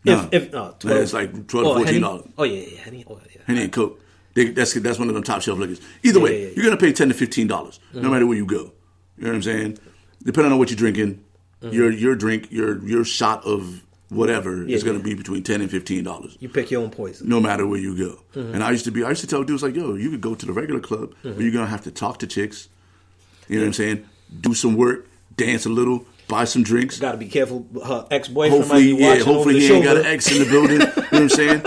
It's like $12 to $14. Oh yeah, Henny. Oh, yeah. Henny and Coke. That's one of them top shelf liquors. Either way, you're going to pay $10 to $15 no matter where you go. You know what I'm saying? Depending on what you're drinking, your drink, your shot of whatever is going to be between $10 and $15. You pick your own poison, no matter where you go. And I used to tell dudes like, yo, you could go to the regular club, but you're gonna have to talk to chicks. You know what I'm saying? Do some work, dance a little, buy some drinks. Got to be careful. Her ex-boyfriend might be watching. Hopefully he ain't got an ex in the building. You know what I'm saying?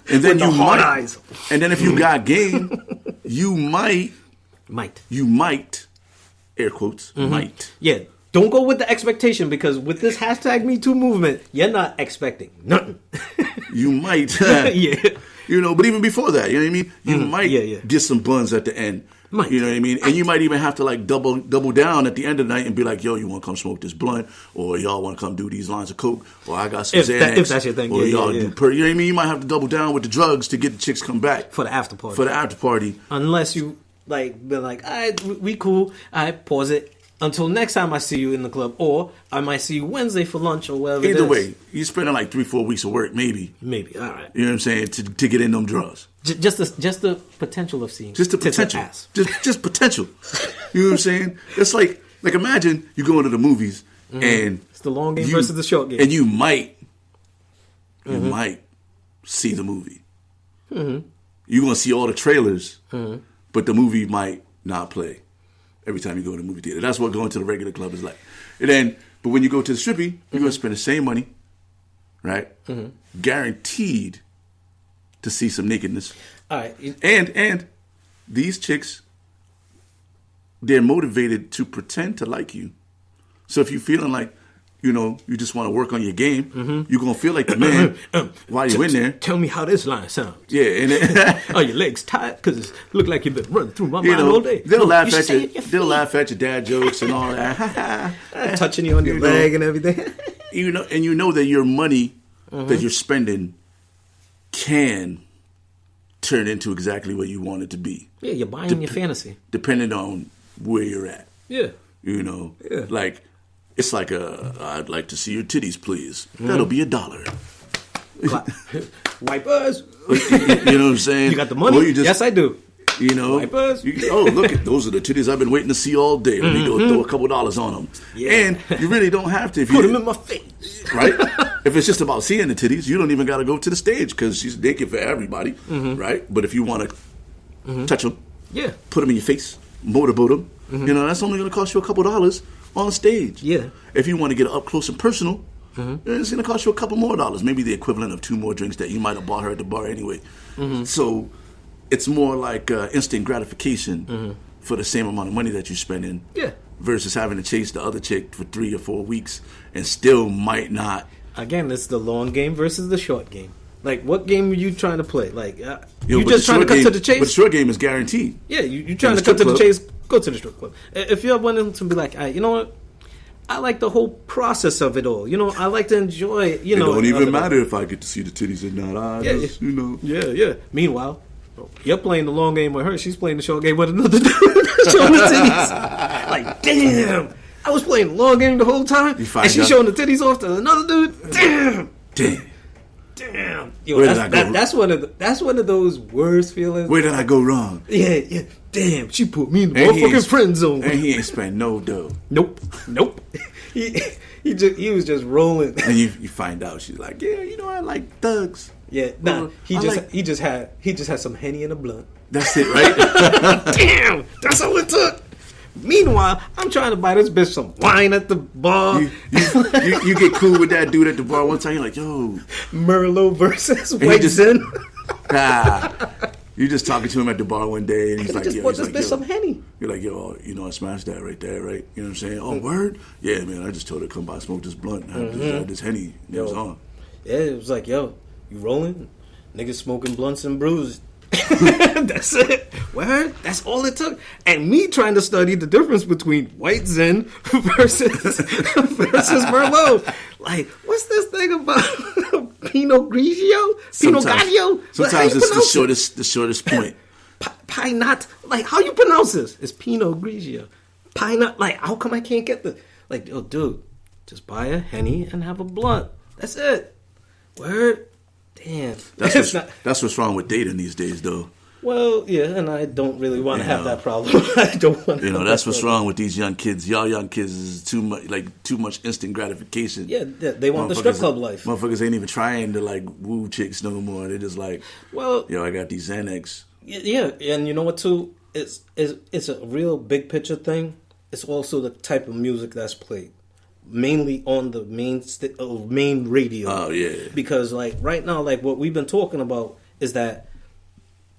And then you might. And then if you got game, you might. Air quotes, might. Yeah, don't go with the expectation, because with this hashtag #MeToo movement, you're not expecting nothing. You might. You know, but even before that, you know what I mean? You might get some buns at the end. Might. You know what I mean? And you might even have to like double down at the end of the night and be like, yo, you want to come smoke this blunt? Or y'all want to come do these lines of coke? Or I got some Xanax. If that's your thing. Or y'all do, you know what I mean? You might have to double down with the drugs to get the chicks come back. For the after party. Unless you like be like, all right, we cool. All right, pause it. Until next time I see you in the club. Or I might see you Wednesday for lunch or whatever. Either way, you're spending like 3-4 weeks of work, maybe. Maybe, all right. You know what I'm saying? To get in them drugs. Just the potential of seeing. Just the potential. Just potential. You know what I'm saying? It's like imagine you go into the movies and it's the long game versus the short game. And you might see the movie. Mm-hmm. You're going to see all the trailers, but the movie might not play every time you go to the movie theater. That's what going to the regular club is like. But when you go to the strippy, you're going to spend the same money, right? Mm-hmm. Guaranteed to see some nakedness. All right. And these chicks, they're motivated to pretend to like you. So if you're feeling like, you know, you just want to work on your game, you're going to feel like the man while you're in there. Tell me how this line sounds. Yeah. And are your legs tight? Because it look like you've been running through my mind all day. They'll laugh at you. They'll laugh at your dad jokes and all that. Touching you on your leg and everything. You know that your money that you're spending can turn into exactly what you want it to be. Yeah, you're buying your fantasy. Depending on where you're at. Yeah. You know, like, it's like I'd like to see your titties, please. That'll be $1. Wipers. You know what I'm saying? You got the money? Yes, I do. You know, wipers. Look at those are the titties I've been waiting to see all day. Let me go throw a couple dollars on them. Yeah. And you really don't have to. Put them in my face. Right? If it's just about seeing the titties, you don't even got to go to the stage because she's naked for everybody. Right? But if you want to touch them, put them in your face, motorboat them, you know, that's only going to cost you a couple dollars on stage. Yeah. If you want to get up close and personal, it's going to cost you a couple more dollars, maybe the equivalent of 2 more drinks that you might have bought her at the bar anyway. So it's more like instant gratification for the same amount of money that you're spending. Yeah. Versus having to chase the other chick for 3 or 4 weeks and still might not. Again, it's the long game versus the short game. Like, what game are you trying to play? Like, you just trying to cut to the chase? But the short game is guaranteed. Yeah, you trying to cut to the chase, go to the strip club. If you're wanting to be like, all right, you know what? I like the whole process of it all. You know, I like to enjoy it. You know, it don't even matter if I get to see the titties or not. You know. Yeah. Meanwhile, you're playing the long game with her. She's playing the short game with another dude. Showing the titties. Like, damn. I was playing the long game the whole time. And she's showing the titties off to another dude. Damn. Yo, that's one of those worst feelings. Where did I go wrong? Yeah. Damn, she put me in the motherfucking friend zone. And he ain't spent no dough. Nope. He was just rolling. And you find out she's like, yeah, you know, I like thugs. Yeah, nah. He just had some Henny in a blunt. That's it, right? Damn, that's all it took. Meanwhile, I'm trying to buy this bitch some wine at the bar. You get cool with that dude at the bar one time. You're like, yo, Merlot versus White Zen. You just talking to him at the bar one day, and he's like, "Yo, this bitch some Henny." You're like, "Yo, you know, I smashed that right there, right?" You know what I'm saying? Oh, word? Yeah, man. I just told her to come by, smoke this blunt, and have this Henny. And it was on. Yeah, it was like, "Yo, you rolling? Niggas smoking blunts and brews." That's it. Word? That's all it took. And me trying to study the difference between White Zen versus Merlot. Like, what's this thing about Pinot Grigio? Pinot Gallo? Sometimes it's the shortest point. Pinot. Like, how you pronounce this? It's Pinot Grigio. Pinot. Like, how come I can't get the... Like, yo, dude, just buy a Henny and have a blunt. That's it. Word? Damn. That's what's wrong with dating these days, though. Well, yeah, and I don't really want to have that problem. I don't want. That's what's wrong with these young kids. Y'all young kids is too much instant gratification. Yeah, they want the strip club life. Motherfuckers ain't even trying to like woo chicks no more. They're just like, well, yo, I got these Xanax. Yeah, and you know what too? It's a real big picture thing. It's also the type of music that's played. Mainly on the main radio. Oh, yeah. Because, like, right now, like, what we've been talking about is that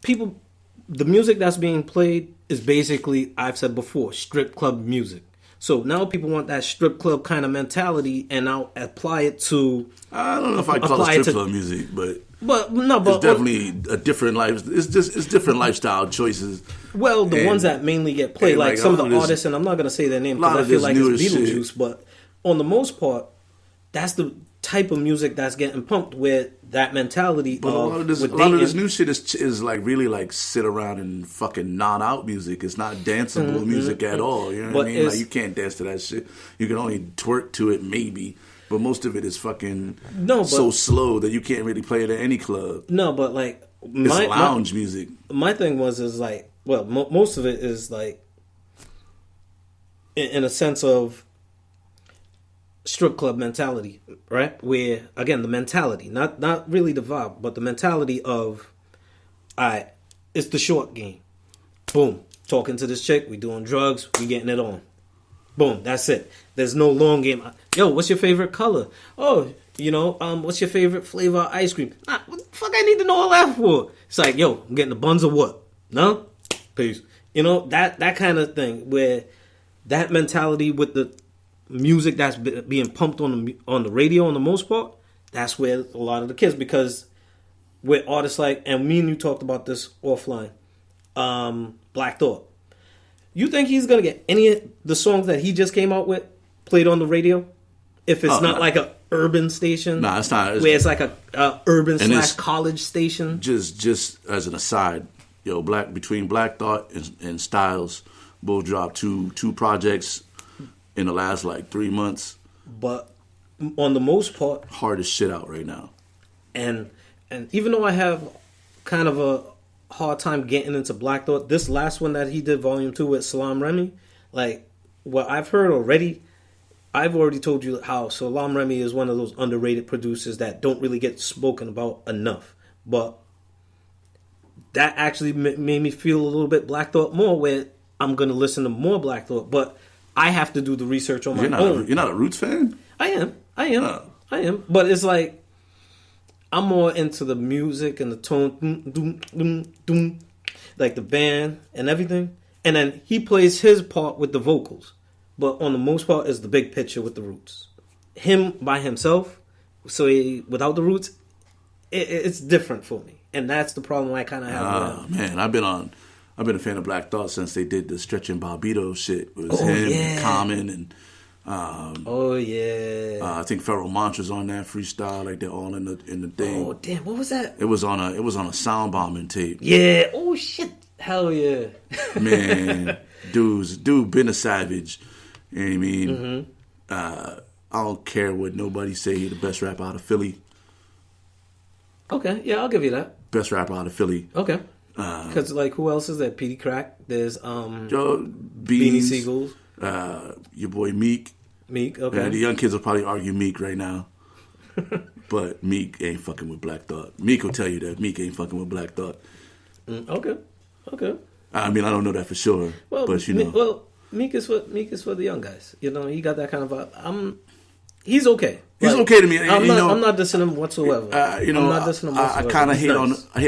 the music that's being played is basically, I've said before, strip club music. So now people want that strip club kind of mentality and now apply it to... I don't know if I call it strip club music, but... But no, but it's definitely a different life. It's different lifestyle choices. Well, the ones that mainly get played, like some of the artists, and I'm not gonna say their name because I feel like it's Beetlejuice, shit. But on the most part, that's the type of music that's getting pumped with that mentality. But a lot of this new shit is like really like sit around and fucking nod out music. It's not danceable music at all. You know what I mean? Like you can't dance to that shit. You can only twerk to it maybe. But most of it is fucking so slow that you can't really play it at any club. No, but like it's lounge music. My thing is like, well, most of it is like in a sense of strip club mentality, right? Where again, the mentality, not really the vibe, but the mentality of, all right, it's the short game. Boom, talking to this chick, we doing drugs, we getting it on. Boom, that's it. There's no long game. Yo, what's your favorite color? Oh, what's your favorite flavor of ice cream? What the fuck I need to know all that for? It's like, yo, I'm getting the buns or what? No? Peace. That kind of thing where that mentality with the music that's being pumped on the radio on the most part, that's where a lot of the kids, because with artists like, and me and you talked about this offline, Black Thought. You think he's gonna get any of the songs that he just came out with played on the radio? If it's not like a urban station, it's not. Where it's like a urban / college station. Just as an aside, between Black Thought and Styles, both dropped two projects in the last like 3 months. But on the most part, hardest shit out right now. And even though I have kind of a hard time getting into Black Thought, this last one that he did, Volume 2 with Salam Remy, like what I've heard already, I've already told you how Salam Remy is one of those underrated producers that don't really get spoken about enough. But that actually made me feel a little bit Black Thought more, where I'm going to listen to more Black Thought. But I have to do the research on my own. You're not a Roots fan? I am. But it's like, I'm more into the music and the tone, like the band and everything. And then he plays his part with the vocals. But on the most part, is the big picture with the Roots. Him by himself, without the Roots, it's different for me. And that's the problem I kind of have. Man, I've been a fan of Black Thought since they did the Stretch and Bobbito shit. It was him, Common, and I think Pharoah Montra's on that freestyle, like they're all in the thing. Oh damn, what was that? It was on a sound bombing tape. Yeah. Oh shit. Hell yeah. Man, dude been a savage. You know what I mean? Mm-hmm. I don't care what nobody say. He the best rapper out of Philly. Okay, yeah, I'll give you that. Best rapper out of Philly. Okay. Because like, who else is there? Petey Crack. There's Beanie Siegels. Your boy Meek. Okay. The young kids will probably argue Meek right now. But Meek ain't fucking with Black Thought. Meek will tell you that Meek ain't fucking with Black Thought. Okay. I mean, I don't know that for sure. Well, but Meek is for the young guys. He got that kind of vibe. He's okay. He's okay to me. I'm not dissing him whatsoever. I'm not dissing him whatsoever. I kind of hate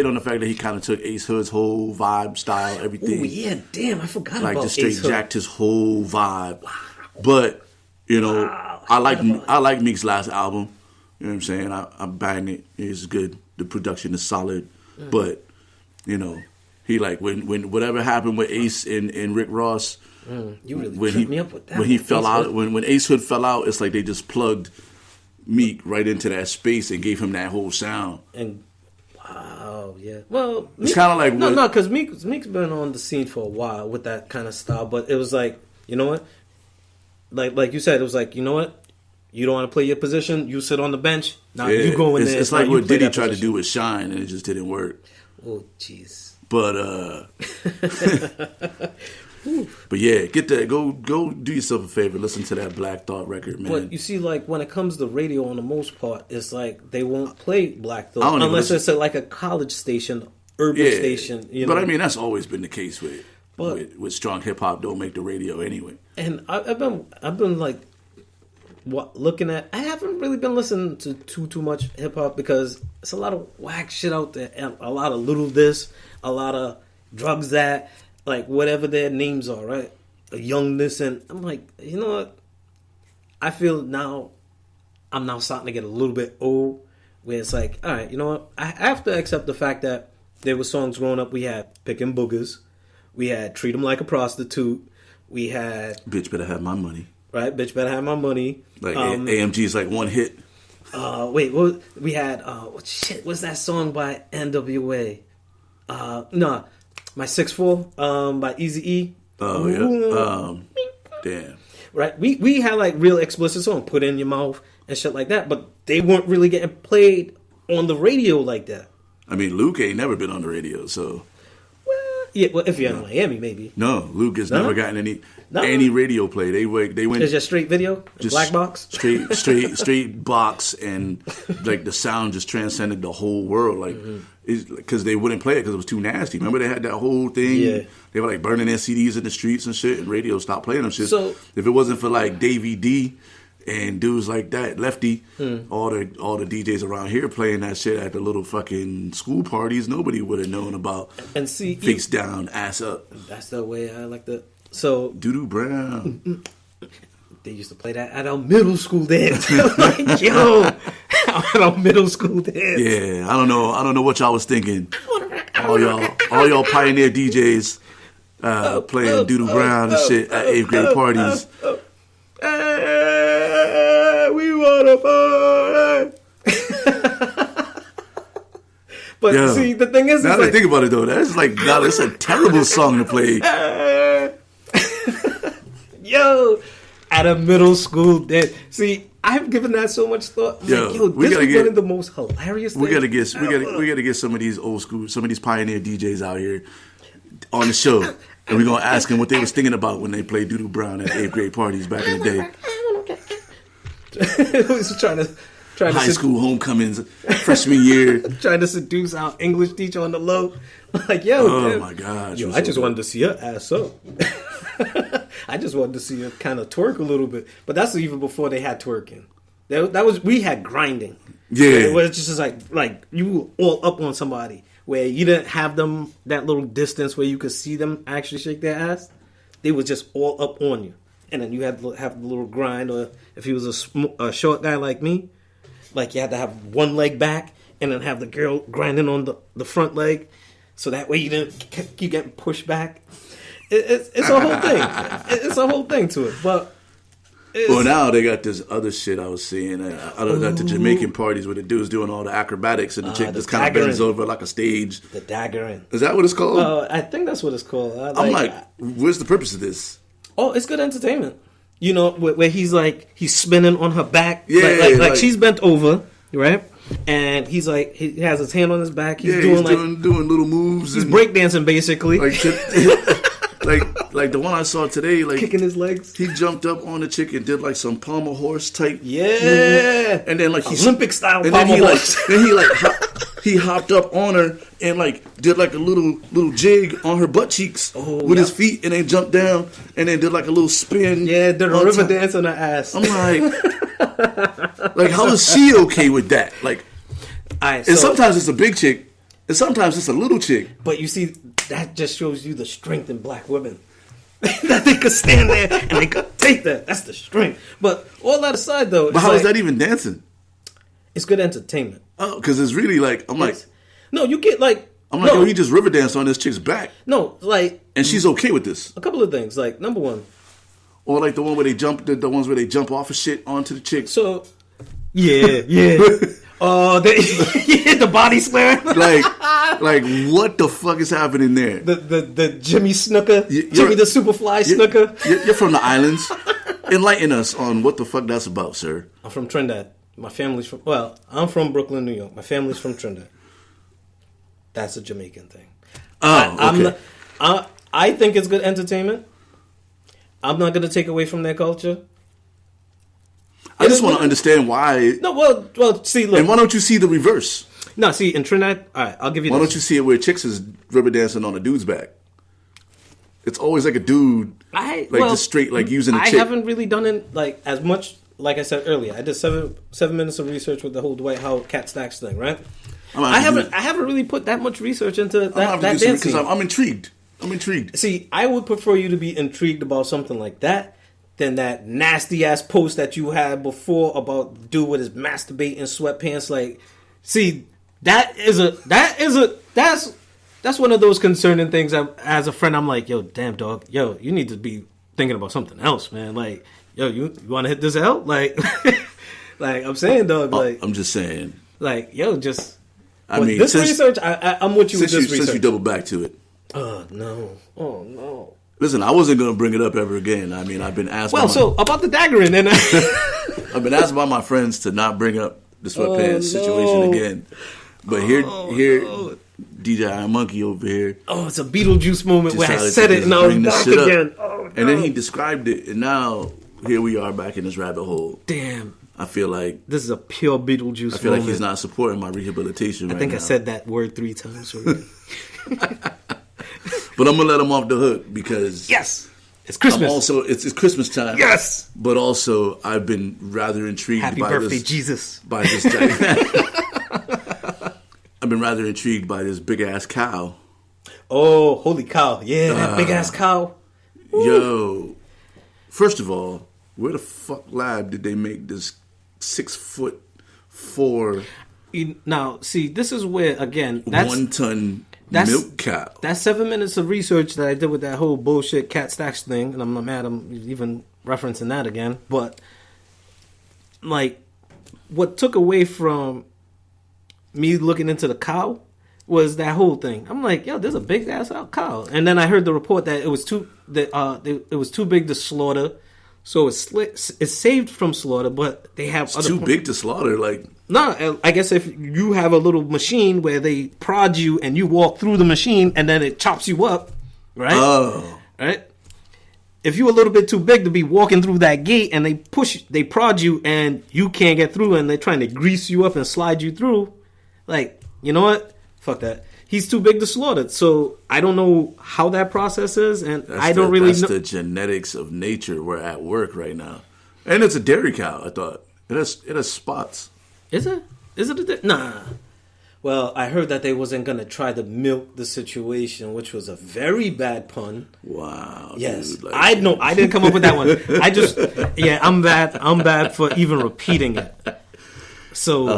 on the fact that he kind of took Ace Hood's whole vibe, style, everything. Oh yeah, damn, I forgot about Ace Hood. Like just straight jacked his whole vibe. Wow. But I like Meek's last album. You know what I'm saying? I bang it. It's good. The production is solid. But he like when whatever happened with Ace and Rick Ross. You really tripped me up with that. When he fell out, when Ace Hood fell out, it's like they just plugged Meek right into that space and gave him that whole sound. And wow, yeah. Well, it's kind of like no, because Meek's been on the scene for a while with that kind of style. But it was like, you know what? Like you said, it was like, you know what? You don't want to play your position. You sit on the bench. Now you go in there. It's like what Diddy tried to do with Shine, and it just didn't work. Oh, jeez. But but yeah, get that. Go do yourself a favor. Listen to that Black Thought record, man. But you see, like when it comes to radio, on the most part, it's like they won't play Black Thought unless it's like a college station, urban station. But I mean, that's always been the case with strong hip hop. Don't make the radio anyway. And I've been like looking at. I haven't really been listening to too much hip hop because it's a lot of whack shit out there, and a lot of little this, a lot of drugs that. Like, whatever their names are, right? A young this, and I'm like, you know what? I feel now, I'm now starting to get a little bit old, where it's like, all right, you know what? I have to accept the fact that there were songs growing up. We had Pickin' Boogers. We had Treat 'Em Like a Prostitute. We had Bitch Better Have My Money. Right? Bitch Better Have My Money. Like AMG's like one hit. Wait, what we had? What's that song by NWA? No, My 6'4", by Eazy-E. Oh yeah. Damn. Right? We had like real explicit song, Put in Your Mouth and shit like that, but they weren't really getting played on the radio like that. I mean, Luke ain't never been on the radio, so. Yeah, well, if you're in Miami, maybe. No, Luke has never gotten any radio play. They went. It's just straight video, just black box, straight box, and like the sound just transcended the whole world. Like, because they wouldn't play it because it was too nasty. Remember they had that whole thing. Yeah. They were like burning their CDs in the streets and shit, and radio stopped playing them shit. So if it wasn't for like Davey D and dudes like that, Lefty, all the DJs around here playing that shit at the little fucking school parties, nobody would have known about. And see, face down, ass up. That's the way I like to. So Doo-doo Brown. They used to play that at our middle school dance. Like, yo, at our middle school dance. Yeah, I don't know what y'all was thinking. All y'all pioneer DJs playing Doo-doo Brown and shit at 8th grade parties. We wanna party. But see, the thing is, now that I think about it though, that's a terrible song to play. Yo, at a middle school dance. See, I've given that so much thought. This is one of the most hilarious things. We gotta get some of these old school, some of these pioneer DJs out here on the show, and we're gonna ask them what they was thinking about when they played Doo-doo Brown at 8th grade parties back in the day. was trying to high school homecomings, freshman year, trying to seduce our English teacher on the low. Like, yo, oh my God, yo, I just wanted to see her ass up. I just wanted to see her kind of twerk a little bit, but that's even before they had twerking. That was we had grinding. Yeah, it was just like you were all up on somebody where you didn't have them that little distance where you could see them actually shake their ass. They were just all up on you. And then you had to have the little grind, or if he was a short guy like me, like you had to have one leg back and then have the girl grinding on the front leg, so that way you didn't keep getting pushed back. It's a whole thing. It's a whole thing to it. But well, now they got this other shit I was seeing. I don't know, the Jamaican parties where the dude's doing all the acrobatics and the chick just kind of bends over like a stage. The daggering. Is that what it's called? I think that's what it's called. I'm like, where's the purpose of this? Oh, it's good entertainment. You know, where he's spinning on her back. Yeah, like she's bent over, right? And he has his hand on his back. He's doing little moves. He's breakdancing basically. Like the one I saw today, like kicking his legs. He jumped up on the chick and did like some pommel horse type move. And then like Olympic style and pommel horse. He hopped up on her and like did like a little jig on her butt cheeks with his feet, and then jumped down and then did like a little spin. Yeah, did a river dance on her ass. I'm like how is she okay with that? Like, and sometimes it's a big chick, and sometimes it's a little chick. But you see, that just shows you the strength in black women. That they could stand there and they could take that. That's the strength. But all that aside, though, but how is that even dancing? It's good entertainment. Oh, because it's really like no, you get like yo, he just river danced on this chick's back. No, like, and she's okay with this. A couple of things, like number one, or like the one where they jump, the ones where they jump off of shit onto the chick. So, yeah. Oh, the body slam. like what the fuck is happening there? The Jimmy Snooker, Jimmy the Superfly Snooker. You're from the islands. Enlighten us on what the fuck that's about, sir. I'm from Trinidad. My family's from. Well, I'm from Brooklyn, New York. My family's from Trinidad. That's a Jamaican thing. Oh, okay. I think it's good entertainment. I'm not going to take away from their culture. I just want to understand why. No, well, see, look. And why don't you see the reverse? No, see, in Trinidad, all right, I'll give you Why this. don't you see it where chicks is river dancing on a dude's back? It's always like a dude, just straight, like using a chick. I haven't really done it, like, as much, like I said earlier. I did 7 minutes of research with the whole Dwight Howard Cat Stacks thing, right? I haven't really put that much research into that dancing. Because I'm intrigued. I'm intrigued. See, I would prefer you to be intrigued about something like that than that nasty ass post that you had before about dude with his masturbating sweatpants. Like, See, that's one of those concerning things. As a friend, I'm like, yo, damn dog, yo, you need to be thinking about something else, man. Like, yo, you want to hit this out? Like, like I'm saying, dog. Like, I'm just saying. Like, yo, just. I mean, this research, I'm with you with this research. Since you double back to it. Oh no. Listen, I wasn't going to bring it up ever again. I mean, I've been asked. Well, so about the daggering, then. I've been asked by my friends to not bring up the sweatpants situation again. But here, DJ Monkey over here. Oh, it's a Beetlejuice moment where I said it and I was back again. Oh, no. And then he described it, and now here we are back in this rabbit hole. Damn. I feel like this is a pure Beetlejuice. I feel like he's not supporting my rehabilitation. I think I said that word 3 times already. But I'm gonna let him off the hook because yes, it's Christmas. It's Christmas time. Yes, but also I've been rather intrigued. Happy by birthday, this, Jesus! By this, I've been rather intrigued by this big ass cow. Oh, holy cow! Yeah, that big ass cow. Yo, first of all, where the fuck lab did they make this 6'4"? Now, see, this is where again that's 1 ton. Milk cow. That's 7 minutes of research that I did with that whole bullshit cat stacks thing, and I'm not mad I'm even referencing that again. But like, what took away from me looking into the cow was that whole thing. I'm like, yo, there's a big ass cow, and then I heard the report that it was too big to slaughter, so it's saved from slaughter, but they have too big to slaughter, like. No, I guess if you have a little machine where they prod you and you walk through the machine and then it chops you up, right? Oh. Right? If you're a little bit too big to be walking through that gate and they prod you and you can't get through and they're trying to grease you up and slide you through, like, you know what? Fuck that. He's too big to slaughter. So I don't know how that process is, and I don't really know. That's the genetics of nature. We're at work right now. And it's a dairy cow, I thought. It has spots. Is it? Is it nah. Well, I heard that they wasn't gonna try to milk the situation, which was a very bad pun. Wow. Yes, dude, I know. I didn't come up with that one. I just, I'm bad for even repeating it. So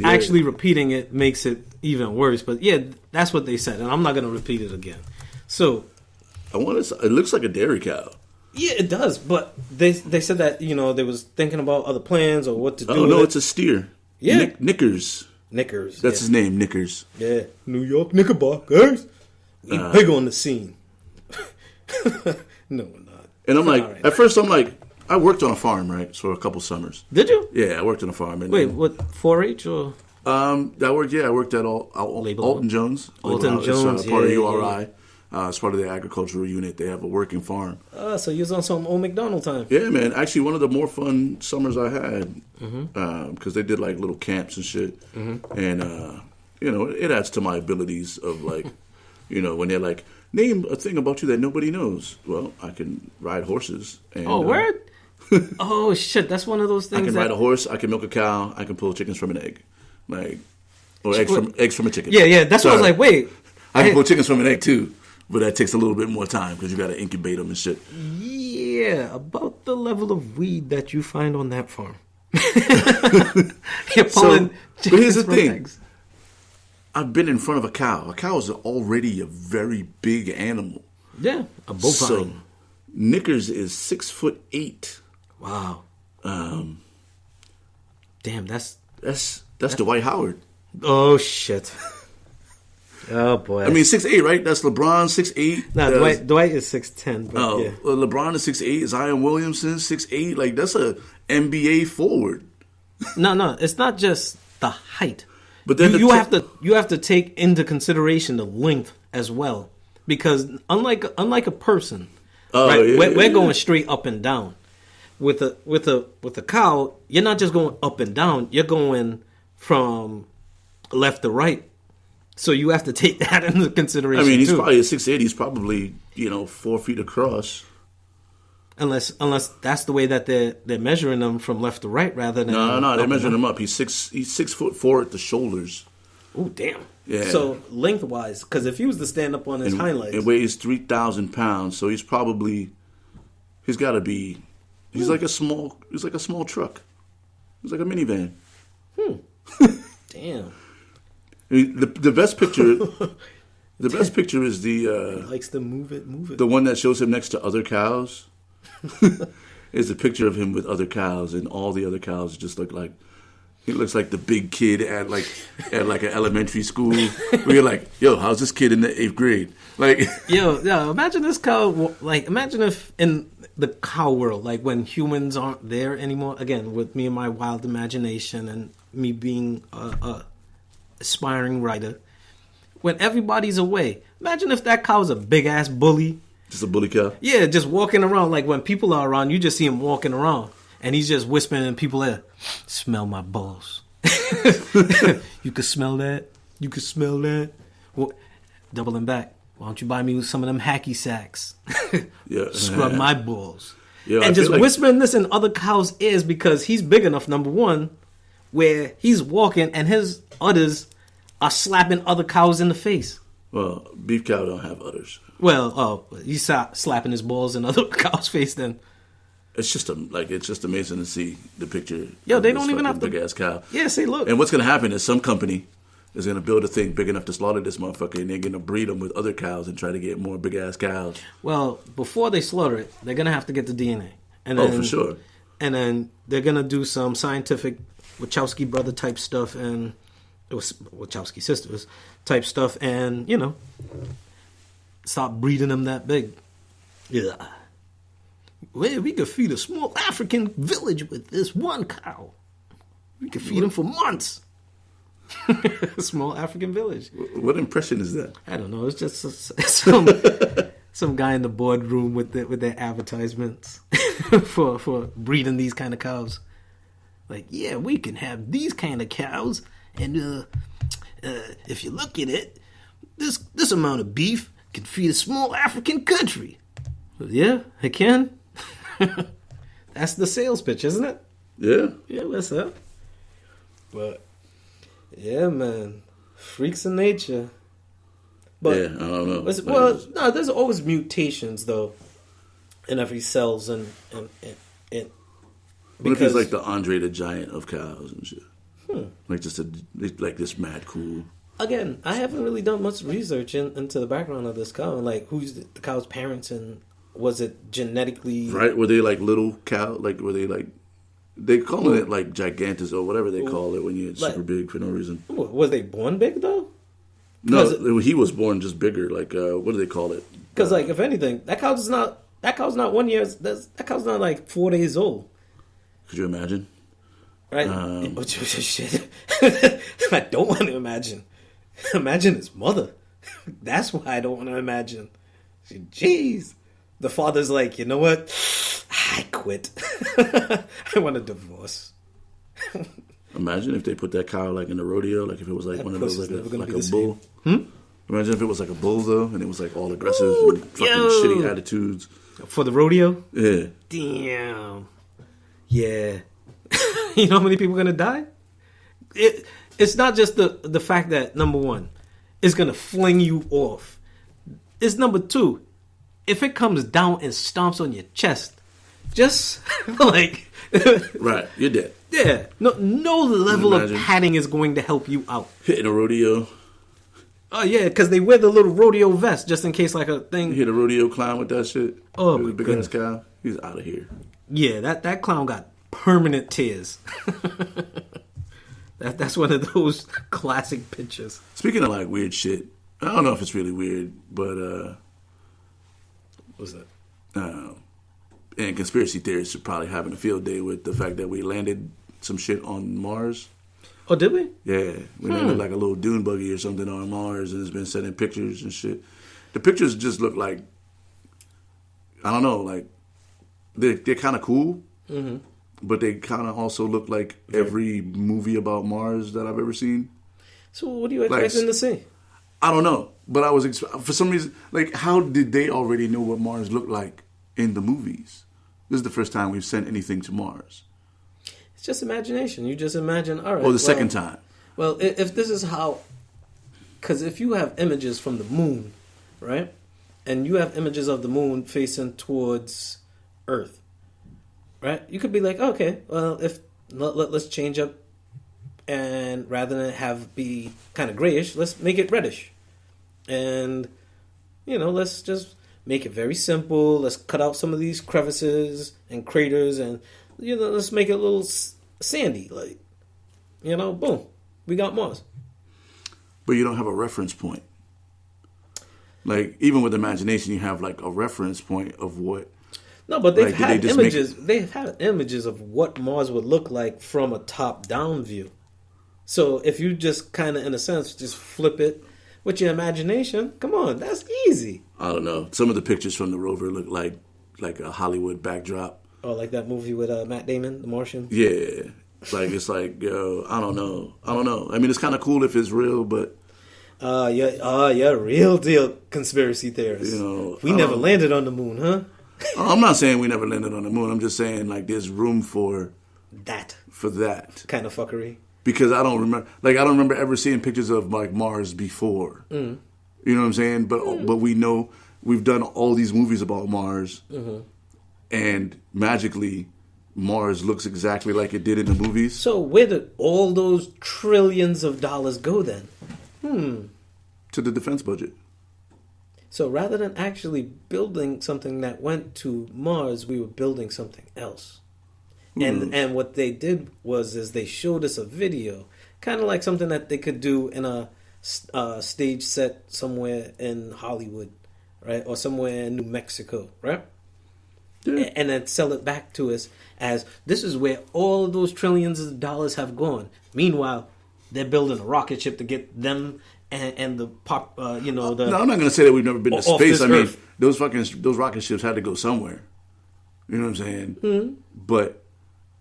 actually repeating it makes it even worse. But yeah, that's what they said, and I'm not gonna repeat it again. So, it looks like a dairy cow. Yeah, it does, but they said that, they was thinking about other plans or what to do. Oh, no, it's a steer. Yeah. Knickers. That's his name, Knickers. Yeah. New York Knickerbockers. We big on the scene. No, we're not. And I'm like, at first I'm like, I worked on a farm, right, for a couple summers. Did you? Yeah, I worked on a farm. And wait, what, 4-H or? I worked at Alton Jones. Alton Jones, it's part of URI. As part of the agricultural unit, they have a working farm. So you was on some old McDonald time. Yeah, man. Actually, one of the more fun summers I had, because they did like little camps and shit, and it adds to my abilities of like, when they're like, name a thing about you that nobody knows. Well, I can ride horses. And, word? Oh shit, that's one of those things. I can ride a horse. I can milk a cow. I can pull chickens from an egg, or eggs from a chicken. Yeah. That's what I was like. Wait, I can pull chickens from an egg too. But that takes a little bit more time because you got to incubate them and shit. Yeah, about the level of weed that you find on that farm. You're pulling but here's the thing. Eggs. I've been in front of a cow. A cow is already a very big animal. Yeah, a bovine. So Knickers is 6'8". Wow. Damn, that's Dwight Howard. Oh shit. Oh boy! I mean 6'8", right? That's LeBron 6'8". No, Dwight is 6'10". But yeah. LeBron is 6'8". Zion Williamson 6'8". Like that's a NBA forward. No, it's not just the height. But then you have to take into consideration the length as well, because unlike a person, we're going straight up and down. With a cow, you're not just going up and down. You're going from left to right. So you have to take that into consideration. I mean, he's probably 6'8". He's probably 4 feet across. Unless that's the way that they're measuring them from left to right rather than no, they're measuring him up. He's 6'4" at the shoulders. Oh damn! Yeah. So lengthwise, because if he was to stand up on his hind legs, it weighs 3,000 pounds. So he's got to be. He's like a small truck. He's like a minivan. Damn. The best picture. The best picture is he likes to move it. The one that shows him next to other cows. Is a picture of him with other cows, and all the other cows just look like. He looks like the big kid at an elementary school. Where you're like, yo, how's this kid in the 8th grade? Like, yo, imagine this cow. Like, imagine if in the cow world, like when humans aren't there anymore. Again, with me and my wild imagination, and me being a aspiring writer. When everybody's away, imagine if that cow's a big ass bully. Just a bully cow? Yeah, just walking around. Like when people are around, you just see him walking around. And he's just whispering in people's ear, smell my balls. You can smell that? You can smell that? Well, doubling back. Why don't you buy me some of them hacky sacks? Yeah. Scrub my balls. Yeah, and just whispering this in other cows' ears because he's big enough, number one, where he's walking and his udders are slapping other cows in the face. Well, beef cow don't have udders. Well, he's slapping his balls in other cows' face then. It's just amazing to see the picture. Yo, they don't even have to big ass cow. Yeah, see, look. And what's gonna happen is some company is gonna build a thing big enough to slaughter this motherfucker, and they're gonna breed them with other cows and try to get more big ass cows. Well, before they slaughter it, they're gonna have to get the DNA. And then, for sure. And then they're gonna do some scientific Wachowski brother type stuff and Wachowski sisters type stuff, and stop breeding them that big. Yeah. Well, we could feed a small African village with this one cow. We could feed them for months. A small African village. What impression is that? I don't know. It's just some guy in the boardroom with their advertisements for breeding these kind of cows. Like, yeah, we can have these kind of cows, and if you look at it, this amount of beef can feed a small African country. Well, yeah, it can. That's the sales pitch, isn't it? Yeah. Yeah, what's up? But yeah, man, freaks of nature. But yeah, I don't know. No, there's always mutations though in every cells and what if he's like the Andre the Giant of cows and shit? Like this mad cool. Again, I haven't really done much research into the background of this cow, and like who's the cow's parents, and was it genetically right? Were they like little cow? Like were they like they call it like gigantus or whatever they call it when you're super big for no reason? Was they born big though? No, he was born just bigger. Like what do they call it? Because like if anything, that cow's not 1 year. That cow's not like 4 days old. Could you imagine? Right? Shit. I don't want to imagine. Imagine his mother. That's why I don't want to imagine. Jeez. The father's like, you know what? I quit. I want a divorce. Imagine if they put that cow like in a rodeo, like if it was like one of those like a bull. Imagine if it was like a bull though, and it was like all aggressive and fucking shitty attitudes. For the rodeo? Yeah. Damn. Yeah. You know how many people are gonna die? It's not just the fact that number one, it's gonna fling you off. It's number two, if it comes down and stomps on your chest, just like right, you're dead. Yeah, no level of padding is going to help you out. Hitting a rodeo. Oh yeah, because they wear the little rodeo vest just in case like a thing. You hit a rodeo clown with that shit. Oh my big ass cow. He's out of here. Yeah, that clown got permanent tears. That's one of those classic pictures. Speaking of like weird shit, I don't know if it's really weird, but what's that? And conspiracy theorists are probably having a field day with the fact that we landed some shit on Mars. Oh, did we? Yeah, we landed like a little dune buggy or something on Mars, and it's been sending pictures and shit. The pictures just look like, I don't know, like they're kind of cool, but they kind of also look like every movie about Mars that I've ever seen. So what do you expect them to see? I don't know, but I was for some reason like, how did they already know what Mars looked like in the movies? This is the first time we've sent anything to Mars. It's just imagination. You just imagine, all right. Oh, the second time. Well, if this is how... Because if you have images from the moon, right? And you have images of the moon facing towards Earth, right? You could be like, okay, well, let's change up And rather than be kind of grayish, let's make it reddish. And, let's just make it very simple. Let's cut out some of these crevices and craters and, let's make it a little sandy. Like, boom, we got Mars. But you don't have a reference point. Like, even with imagination, you have, like, a reference point of what... No, but they've had images. They've had images of what Mars would look like from a top-down view. So if you just kind of, in a sense, just flip it with your imagination, come on, that's easy. I don't know. Some of the pictures from the rover look like a Hollywood backdrop. Oh, like that movie with Matt Damon, The Martian? Yeah. It's like, yo, I don't know. I mean, it's kind of cool if it's real, but... yeah, real deal conspiracy theorists. We never landed on the moon, huh? I'm not saying we never landed on the moon. I'm just saying, like, there's room for... That. For that. Kind of fuckery. Because I don't remember ever seeing pictures of, like, Mars before. Mm. You know what I'm saying? But we know we've done all these movies about Mars, and magically Mars looks exactly like it did in the movies. So where did all those trillions of dollars go then? To the defense budget. So rather than actually building something that went to Mars, we were building something else. And what they did is they showed us a video, kind of like something that they could do in a stage set somewhere in Hollywood, right? Or somewhere in New Mexico, right? Yeah. And then sell it back to us as this is where all of those trillions of dollars have gone. Meanwhile, they're building a rocket ship to get them and the pop, No, I'm not going to say that we've never been to space. I mean, those rocket ships had to go somewhere. You know what I'm saying? Mm-hmm. But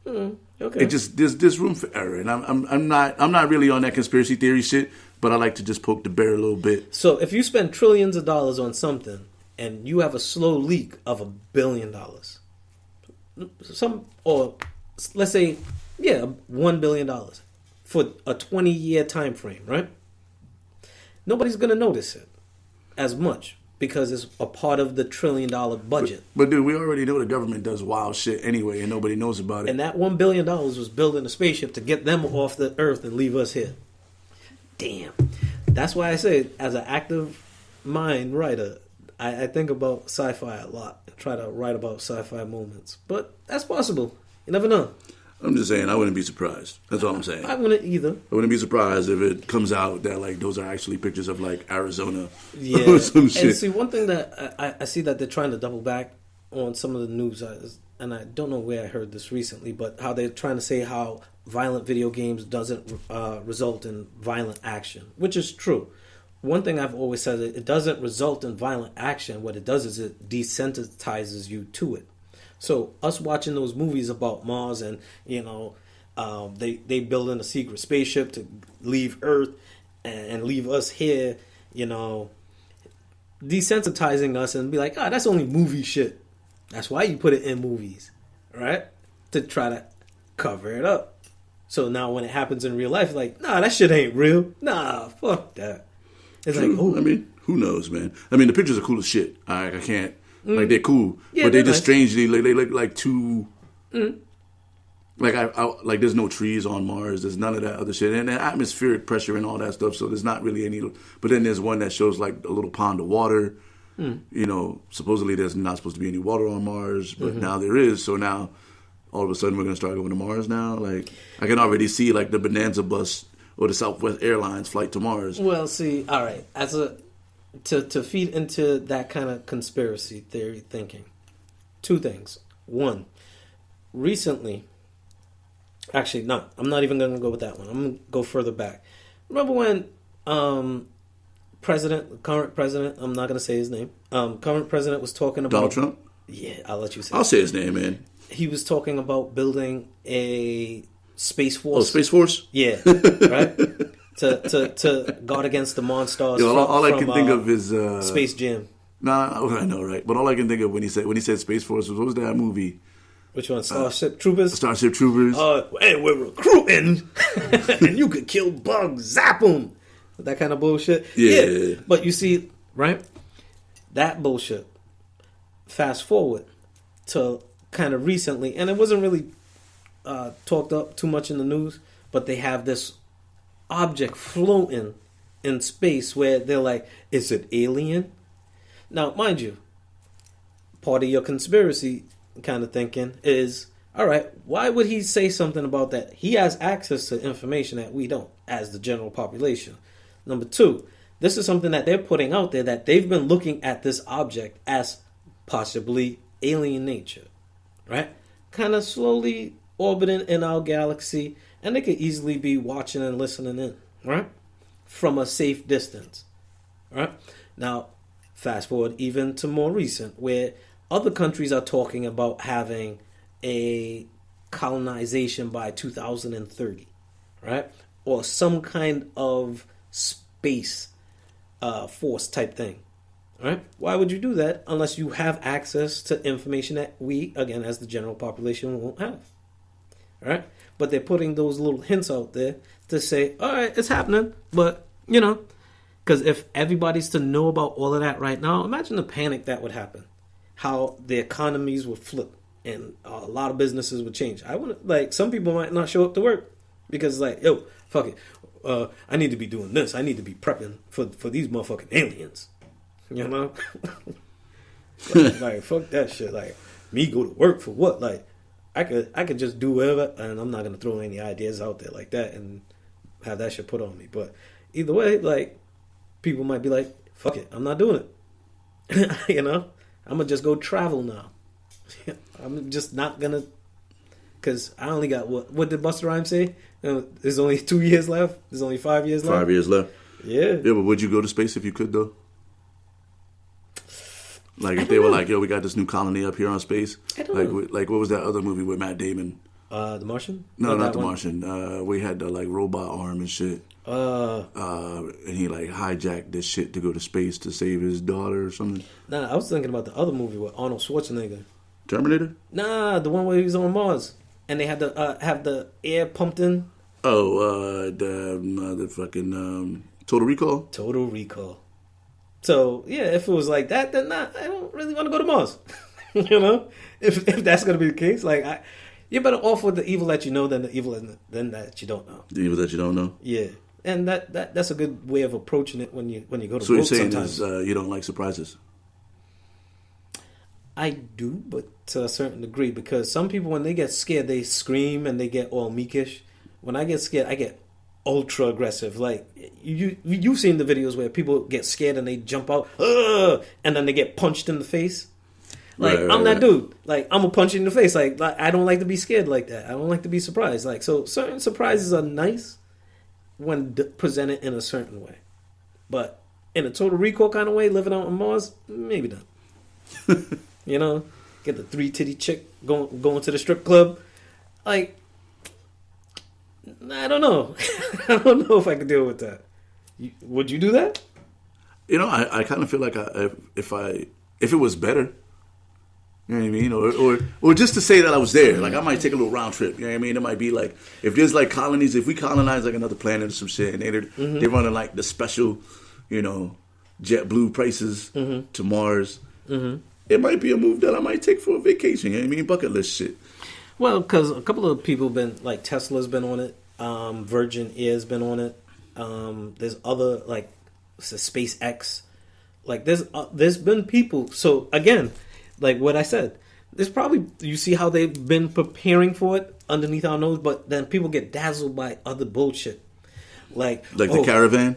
okay. It just there's room for error, and I'm not really on that conspiracy theory shit. But I like to just poke the bear a little bit. So if you spend trillions of dollars on something, and you have a slow leak of $1 billion, or let's say, $1 billion for a 20-year time frame, right? Nobody's gonna notice it as much because it's a part of the $1 trillion budget. But dude, we already know the government does wild shit anyway, and nobody knows about it. And that $1 billion was building a spaceship to get them off the Earth and leave us here. Damn. That's why I say, as an active mind writer, I think about sci-fi a lot. I try to write about sci-fi moments. But that's possible. You never know. I'm just saying, I wouldn't be surprised. That's all I'm saying. I wouldn't either. I wouldn't be surprised if it comes out that, like, those are actually pictures of, like, Arizona. Yeah. Or some shit. And see, one thing that I see that they're trying to double back on some of the news, and I don't know where I heard this recently, but how they're trying to say how violent video games doesn't result in violent action, which is true. One thing I've always said, it doesn't result in violent action. What it does is it desensitizes you to it. So us watching those movies about Mars and, they building a secret spaceship to leave Earth and leave us here, desensitizing us and be like, that's only movie shit. That's why you put it in movies, right? To try to cover it up. So now when it happens in real life, like, that shit ain't real. Nah, fuck that. It's true. Like, oh. I mean, who knows, man? I mean, the pictures are cool as shit. I can't. Like, they're cool. Yeah, but they just nice. Strangely, they look like too... Like, like, there's no trees on Mars. There's none of that other shit. And the atmospheric pressure and all that stuff, so there's not really any... But then there's one that shows, like, a little pond of water. Supposedly there's not supposed to be any water on Mars, but now there is. So now, all of a sudden, we're going to start going to Mars now? Like, I can already see, like, the Bonanza bus or the Southwest Airlines flight to Mars. Well, see, all right. To feed into that kind of conspiracy theory thinking, two things. One, recently, actually, no, I'm not even going to go with that one. I'm going to go further back. Remember when current president, I'm not going to say his name, current president was talking about... Donald Trump? Yeah, I'll let you say I'll say his name, man. He was talking about building a Space Force. Oh, Space Force? Yeah, right? To guard against the monsters. All I can think of is Space Jam. Nah, I know, right? But all I can think of when he said Space Force was, what was that movie? Which one? Starship Troopers? Starship Troopers. And we're recruiting, and you could kill bugs, zap them. That kind of bullshit. Yeah. But you see, right? That bullshit. Fast forward to kind of recently, and it wasn't really talked up too much in the news, but they have this object floating in space where they're like, is it alien? Now, mind you, part of your conspiracy kind of thinking is, all right, why would he say something about that? He has access to information that we don't, as the general population. Number two, this is something that they're putting out there, that they've been looking at this object as possibly alien nature, right? Kind of slowly orbiting in our galaxy, and they could easily be watching and listening in, right? From a safe distance, right? Now, fast forward even to more recent, where other countries are talking about having a colonization by 2030, right? Or some kind of space force type thing, right? Why would you do that unless you have access to information that we, again, as the general population, won't have, right? But they're putting those little hints out there to say, all right, it's happening, but, you know, because if everybody's to know about all of that right now, imagine the panic that would happen, how the economies would flip, and a lot of businesses would change. I wouldn't, like, some people might not show up to work because, like, yo, fuck it, I need to be doing this. I need to be prepping for these motherfucking aliens, you know? like, fuck that shit. Like, me go to work for what? Like, I could just do whatever, and I'm not gonna throw any ideas out there like that and have that shit put on me. But either way, like, people might be like, fuck it, I'm not doing it. You know? I'm gonna just go travel now. I'm just not gonna, because I only got, what did Busta Rhymes say? There's only 2 years left. There's only 5 years left. 5 years left. Yeah. Yeah, but would you go to space if you could, though? Like, if they were like, yo, we got this new colony up here on space. I don't know. Like, what was that other movie with Matt Damon? The Martian? No, not The Martian. We had the, like, robot arm and shit. And he, like, hijacked this shit to go to space to save his daughter or something. Nah, I was thinking about the other movie with Arnold Schwarzenegger. Terminator? Nah, the one where he was on Mars. And they had to have the air pumped in. Oh, the fucking Total Recall? Total Recall. So, yeah, if it was like that, then I don't really want to go to Mars. You know? If that's going to be the case, like, you're better off with the evil that you know than the evil than that you don't know. The evil that you don't know? Yeah. And that's a good way of approaching it when you go to So you're saying sometimes. is you don't like surprises? I do, but to a certain degree, because some people, when they get scared, they scream and they get all meekish. When I get scared, I get ultra aggressive. Like, you've seen the videos where people get scared and they jump out, and then they get punched in the face. Like, right, I'm that dude. Like, I'm gonna punch you in the face. Like, I don't like to be scared like that. I don't like to be surprised. Like, so certain surprises are nice when presented in a certain way, but in a Total Recall kind of way, living out on Mars, maybe not. You know, get the 3-titty chick going to the strip club. Like, I don't know. I don't know if I could deal with that. Would you do that? You know, I kind of feel like if it was better, you know what I mean, or just to say that I was there, like I might take a little round trip. You know what I mean? It might be like if there's like colonies, if we colonize like another planet or some shit, and they're running like the special, you know, JetBlue prices to Mars. It might be a move that I might take for a vacation. You know what I mean? Bucket list shit. Well, because a couple of people been, like Tesla's been on it. Virgin Air's been on it. There's other, like, SpaceX. Like, there's been people. So, again, like what I said, there's probably, you see how they've been preparing for it underneath our nose, but then people get dazzled by other bullshit. Like the caravan?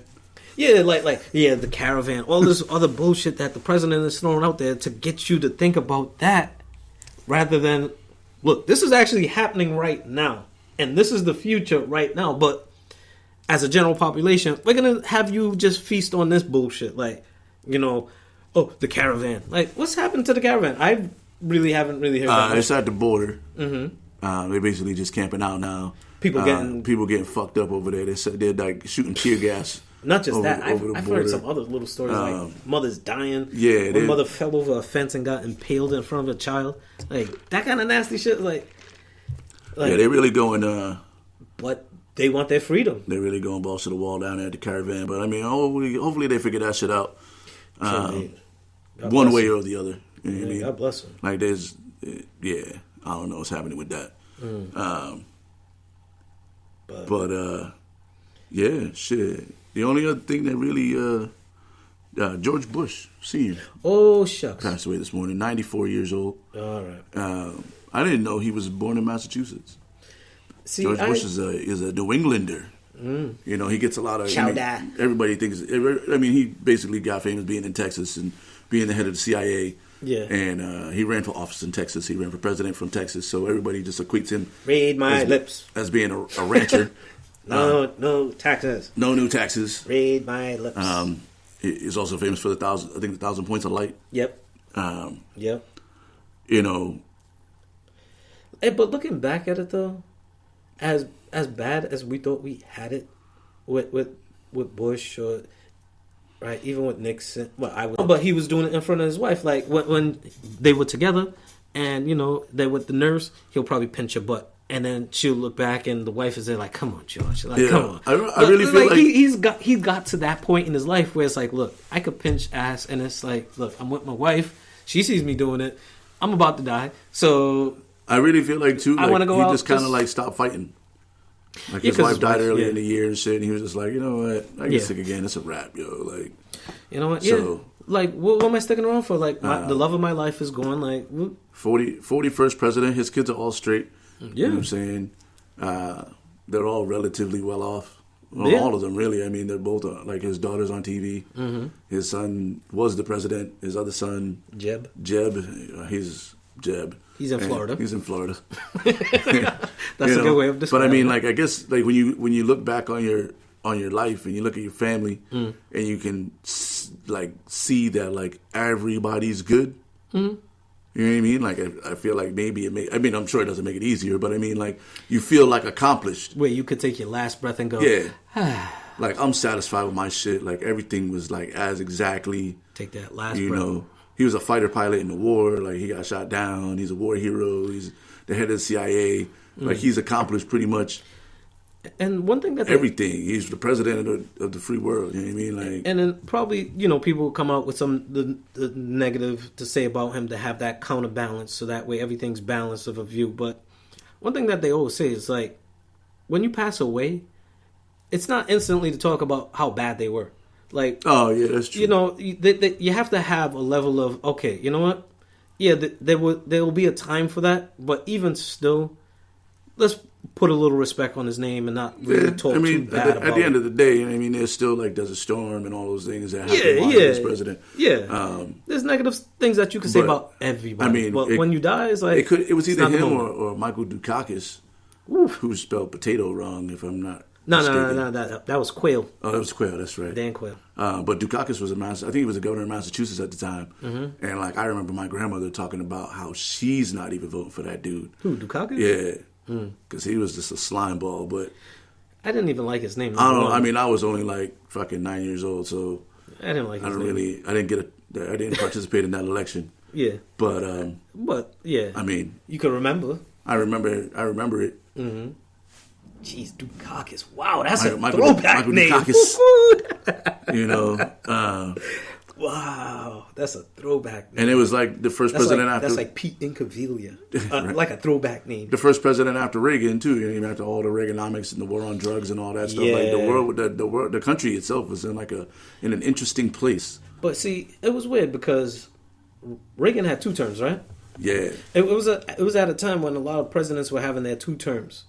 Yeah, the caravan, all this other bullshit that the president is throwing out there to get you to think about that rather than, look, this is actually happening right now, and this is the future right now, but as a general population, we're going to have you just feast on this bullshit, like, you know, oh, the caravan. Like, what's happened to the caravan? I really haven't really heard that. It's at the border. They're basically just camping out now. People getting fucked up over there. They're like shooting tear gas. Not just that. I've heard some other little stories like mothers dying. Yeah, one mother fell over a fence and got impaled in front of a child. Like that kind of nasty shit. Like yeah, they're really going. But they want their freedom. They're really going balls to the wall down there at the caravan. But I mean, hopefully they figure that shit out. One way or the other. You know what I mean? God bless them. Like there's, I don't know what's happening with that. But yeah, shit. The only other thing that really, George Bush Sr. Oh, shucks. Passed away this morning, 94 years old. All right. I didn't know he was born in Massachusetts. See, George Bush is a New Englander. You know, he gets a lot of. Everybody thinks. I mean, he basically got famous being in Texas and being the head of the CIA. Yeah. And he ran for office in Texas. He ran for president from Texas. So everybody just equates him. Read my lips. As being a rancher. No taxes. No new taxes. Read my lips. He's also famous for the 1,000 points of light. Yep. Yep. You know. Hey, but looking back at it though, as bad as we thought we had it with Bush or right, even with Nixon. Well, but he was doing it in front of his wife. Like when they were together, and you know they with the nurse, he'll probably pinch her butt, and then she'll look back, and the wife is there like, "Come on, George, like, come on." I really feel like he got to that point in his life where it's like, look, I could pinch ass, and it's like, look, I'm with my wife. She sees me doing it. I'm about to die, so. I really feel like too. Like, I want to go he out. Just kind of like stopped fighting. Like his wife died earlier in the year and shit, and he was just like, you know what, I get sick again. It's a wrap, yo. Like, you know what? So, like, what am I sticking around for? Like, the love of my life is going. Like, 41st president. His kids are all straight. Yeah, you know what I'm saying. They're all relatively well off. Well, all of them, really. I mean, they're both like his daughter's on TV. Mm-hmm. His son was the president. His other son, Jeb. He's Jeb. He's in Florida. He's in Florida. That's a good way of describing it. But I mean, like, I guess, like when you look back on your life and you look at your family and you can like see that like everybody's good. Mm-hmm. You know what I mean? Like I feel like maybe I mean, I'm sure it doesn't make it easier, but I mean, like you feel like accomplished. Where you could take your last breath and go, yeah. Like I'm satisfied with my shit. Like everything was like as exactly. Take that last breath. You know. He was a fighter pilot in the war. Like, he got shot down. He's a war hero. He's the head of the CIA. Like, he's accomplished pretty much and one thing that everything. He's the president of the free world. You know what I mean? Like, and then probably, you know, people will come out with some the negative to say about him to have that counterbalance so that way everything's balanced of a view. But one thing that they always say is, like, when you pass away, it's not instantly to talk about how bad they were. Like, oh yeah, that's true. You know, you have to have a level of, okay, you know what? Yeah, there will be a time for that, but even still, let's put a little respect on his name and not really talk too bad about it. At the end of the day, you know what I mean, there's still like Desert Storm and all those things that happen while he was president. Yeah, there's negative things that you can say about everybody. I mean, but when you die, it's like it was either him or Michael Dukakis, who spelled potato wrong, if I'm not. No, that was Quayle. Oh, that was Quayle. That's right. Dan Quayle. But Dukakis was I think he was the governor of Massachusetts at the time. Mm-hmm. And like I remember my grandmother talking about how she's not even voting for that dude. Who, Dukakis? Yeah, because he was just a slime ball. But I didn't even like his name. I don't know. I mean, I was only like fucking 9 years old, so I didn't like. I didn't participate in that election. Yeah, but yeah. I mean, you can remember. I remember it. Mm-hmm. Jeez, Dukakis. Wow, that's a throwback name. You know. Wow, that's a throwback name. And it was like the first president after. That's like Pete Incaviglia. Right. Like a throwback name. The first president after Reagan, too. You know, even after all the Reaganomics and the war on drugs and all that stuff. Yeah. Like the world, the country itself was in an interesting place. But see, it was weird because Reagan had 2 terms, right? Yeah. It was at a time when a lot of presidents were having their 2 terms.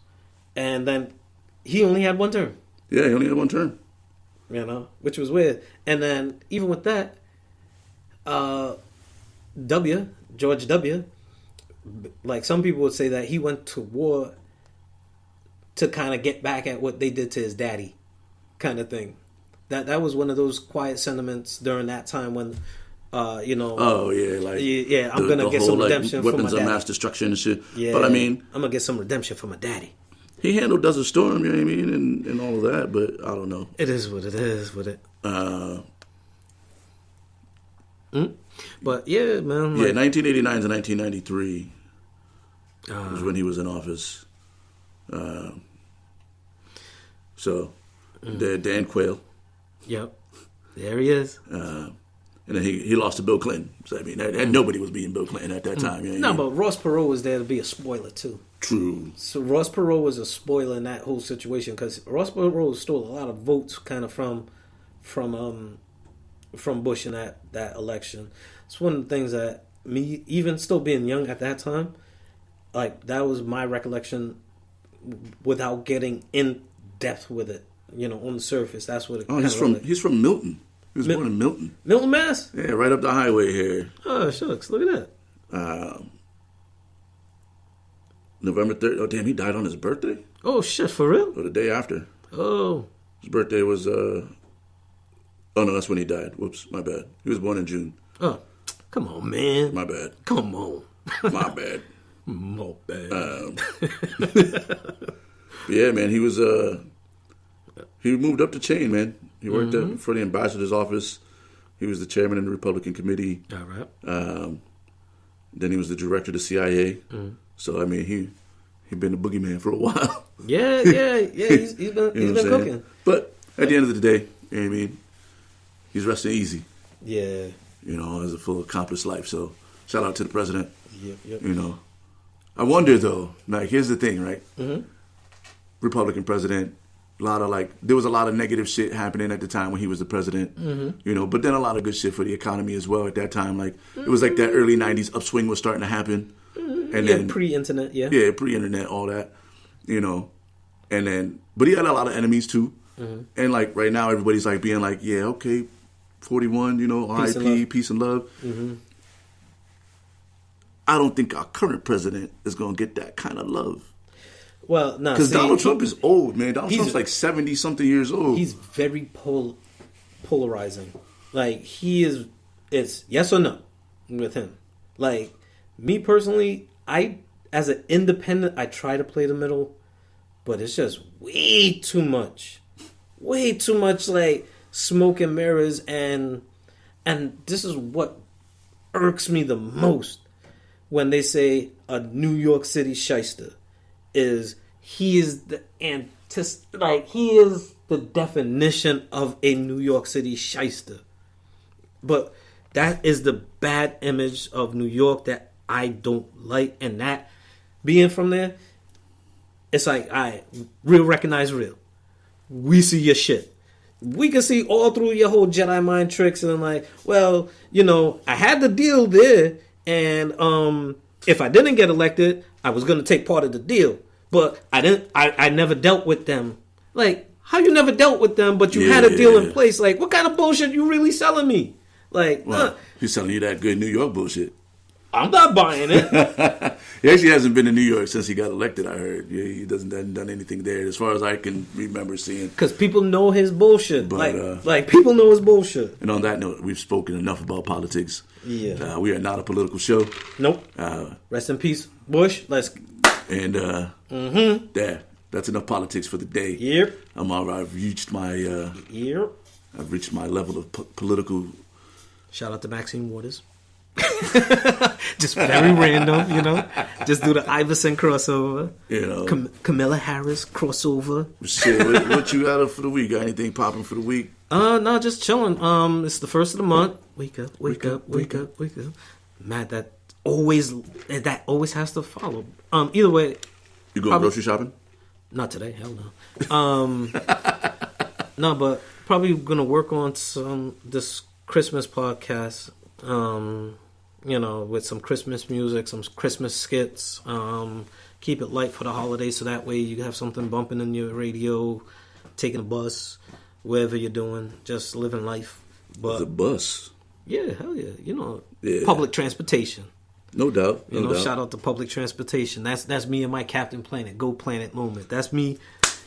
And then he only had 1 term. Yeah, he only had 1 term. You know, which was weird. And then even with that, George W., like some people would say that he went to war to kind of get back at what they did to his daddy, kind of thing. That was one of those quiet sentiments during that time when, you know. Oh yeah, like I'm gonna get some redemption for my daddy. Weapons of mass destruction and shit. Yeah, but I mean, I'm gonna get some redemption for my daddy. He handled Desert Storm, you know what I mean, and all of that, but I don't know. It is what it is with it. But yeah, man. Like, 1989 to 1993 was when he was in office. Dan Quayle. Yep. There he is. And then he lost to Bill Clinton. So, I mean, nobody was beating Bill Clinton at that time. No, but Ross Perot was there to be a spoiler, too. True. So Ross Perot was a spoiler in that whole situation because Ross Perot stole a lot of votes kind of from Bush in that election. It's one of the things that me, even still being young at that time, like that was my recollection without getting in depth with it. On the surface, that's what it. Oh, he's from Milton. He was born in Milton. Milton, Mass? Yeah, right up the highway here. Oh, shucks. Look at that. November 3rd. Oh, damn, he died on his birthday? Oh, shit, for real? Or the day after. Oh. His birthday was, oh, no, that's when he died. Whoops, my bad. He was born in June. Oh, come on, man. My bad. Come on. My bad. My bad. Yeah, man, he was, he moved up the chain, man. He worked for the ambassador's office. He was the chairman of the Republican Committee. All right. Then he was the director of the CIA. So, I mean, he been a boogeyman for a while. Yeah. He's been cooking. But at the end of the day, you know what I mean? He's resting easy. Yeah. As a full accomplished life. So, shout out to the president. Yep. I wonder, though, like, here's the thing, right? Republican president. There was a lot of negative shit happening at the time when he was the president, but then a lot of good shit for the economy as well at that time. Like, it was like that early 90s upswing was starting to happen. And then pre-internet, yeah. Yeah, pre-internet, all that, and then, but he had a lot of enemies too. And like right now, everybody's like being like, yeah, okay, 41, R.I.P., peace and love. I don't think our current president is going to get that kind of love. Well, no, because Donald Trump is old, man. Donald Trump's like 70-something years old. He's very polarizing. Like, it's yes or no with him. Like, me personally, as an independent, I try to play the middle, but it's just way too much. Way too much, like, smoke and mirrors, and this is what irks me the most when they say a New York City shyster. He is the definition of a New York City shyster. But that is the bad image of New York that I don't like, and that being from there, it's like, real recognize real. We see your shit. We can see all through your whole Jedi mind tricks, and like, well, I had the deal there, and if I didn't get elected, I was going to take part of the deal. But I didn't. I never dealt with them. Like, how you never dealt with them, but you had a deal in place? Like, what kind of bullshit you really selling me? Like, he's selling you that good New York bullshit. I'm not buying it. He actually hasn't been to New York since he got elected, I heard. Yeah, he hasn't done anything there as far as I can remember seeing. Because people know his bullshit. But, like people know his bullshit. And on that note, we've spoken enough about politics. Yeah. We are not a political show. Nope. Rest in peace, Bush. And that's enough politics for the day. Yep. I've reached my I've reached my level of political. Shout out to Maxine Waters. Just very random, Just do the Iverson crossover. Kamala Harris crossover. Shit, what you got for the week? Got anything popping for the week? No, just chilling. It's the first of the month. Wake up. Matt, that always has to follow. Either way. You going grocery shopping? Not today, hell no. No, but probably gonna work on this Christmas podcast. With some Christmas music, some Christmas skits. Keep it light for the holidays, so that way you have something bumping in your radio, taking a bus, wherever you're doing, just living life. But the bus, yeah, hell yeah, public transportation. No doubt. Shout out to public transportation. That's me and my Captain Planet, Go Planet moment. That's me,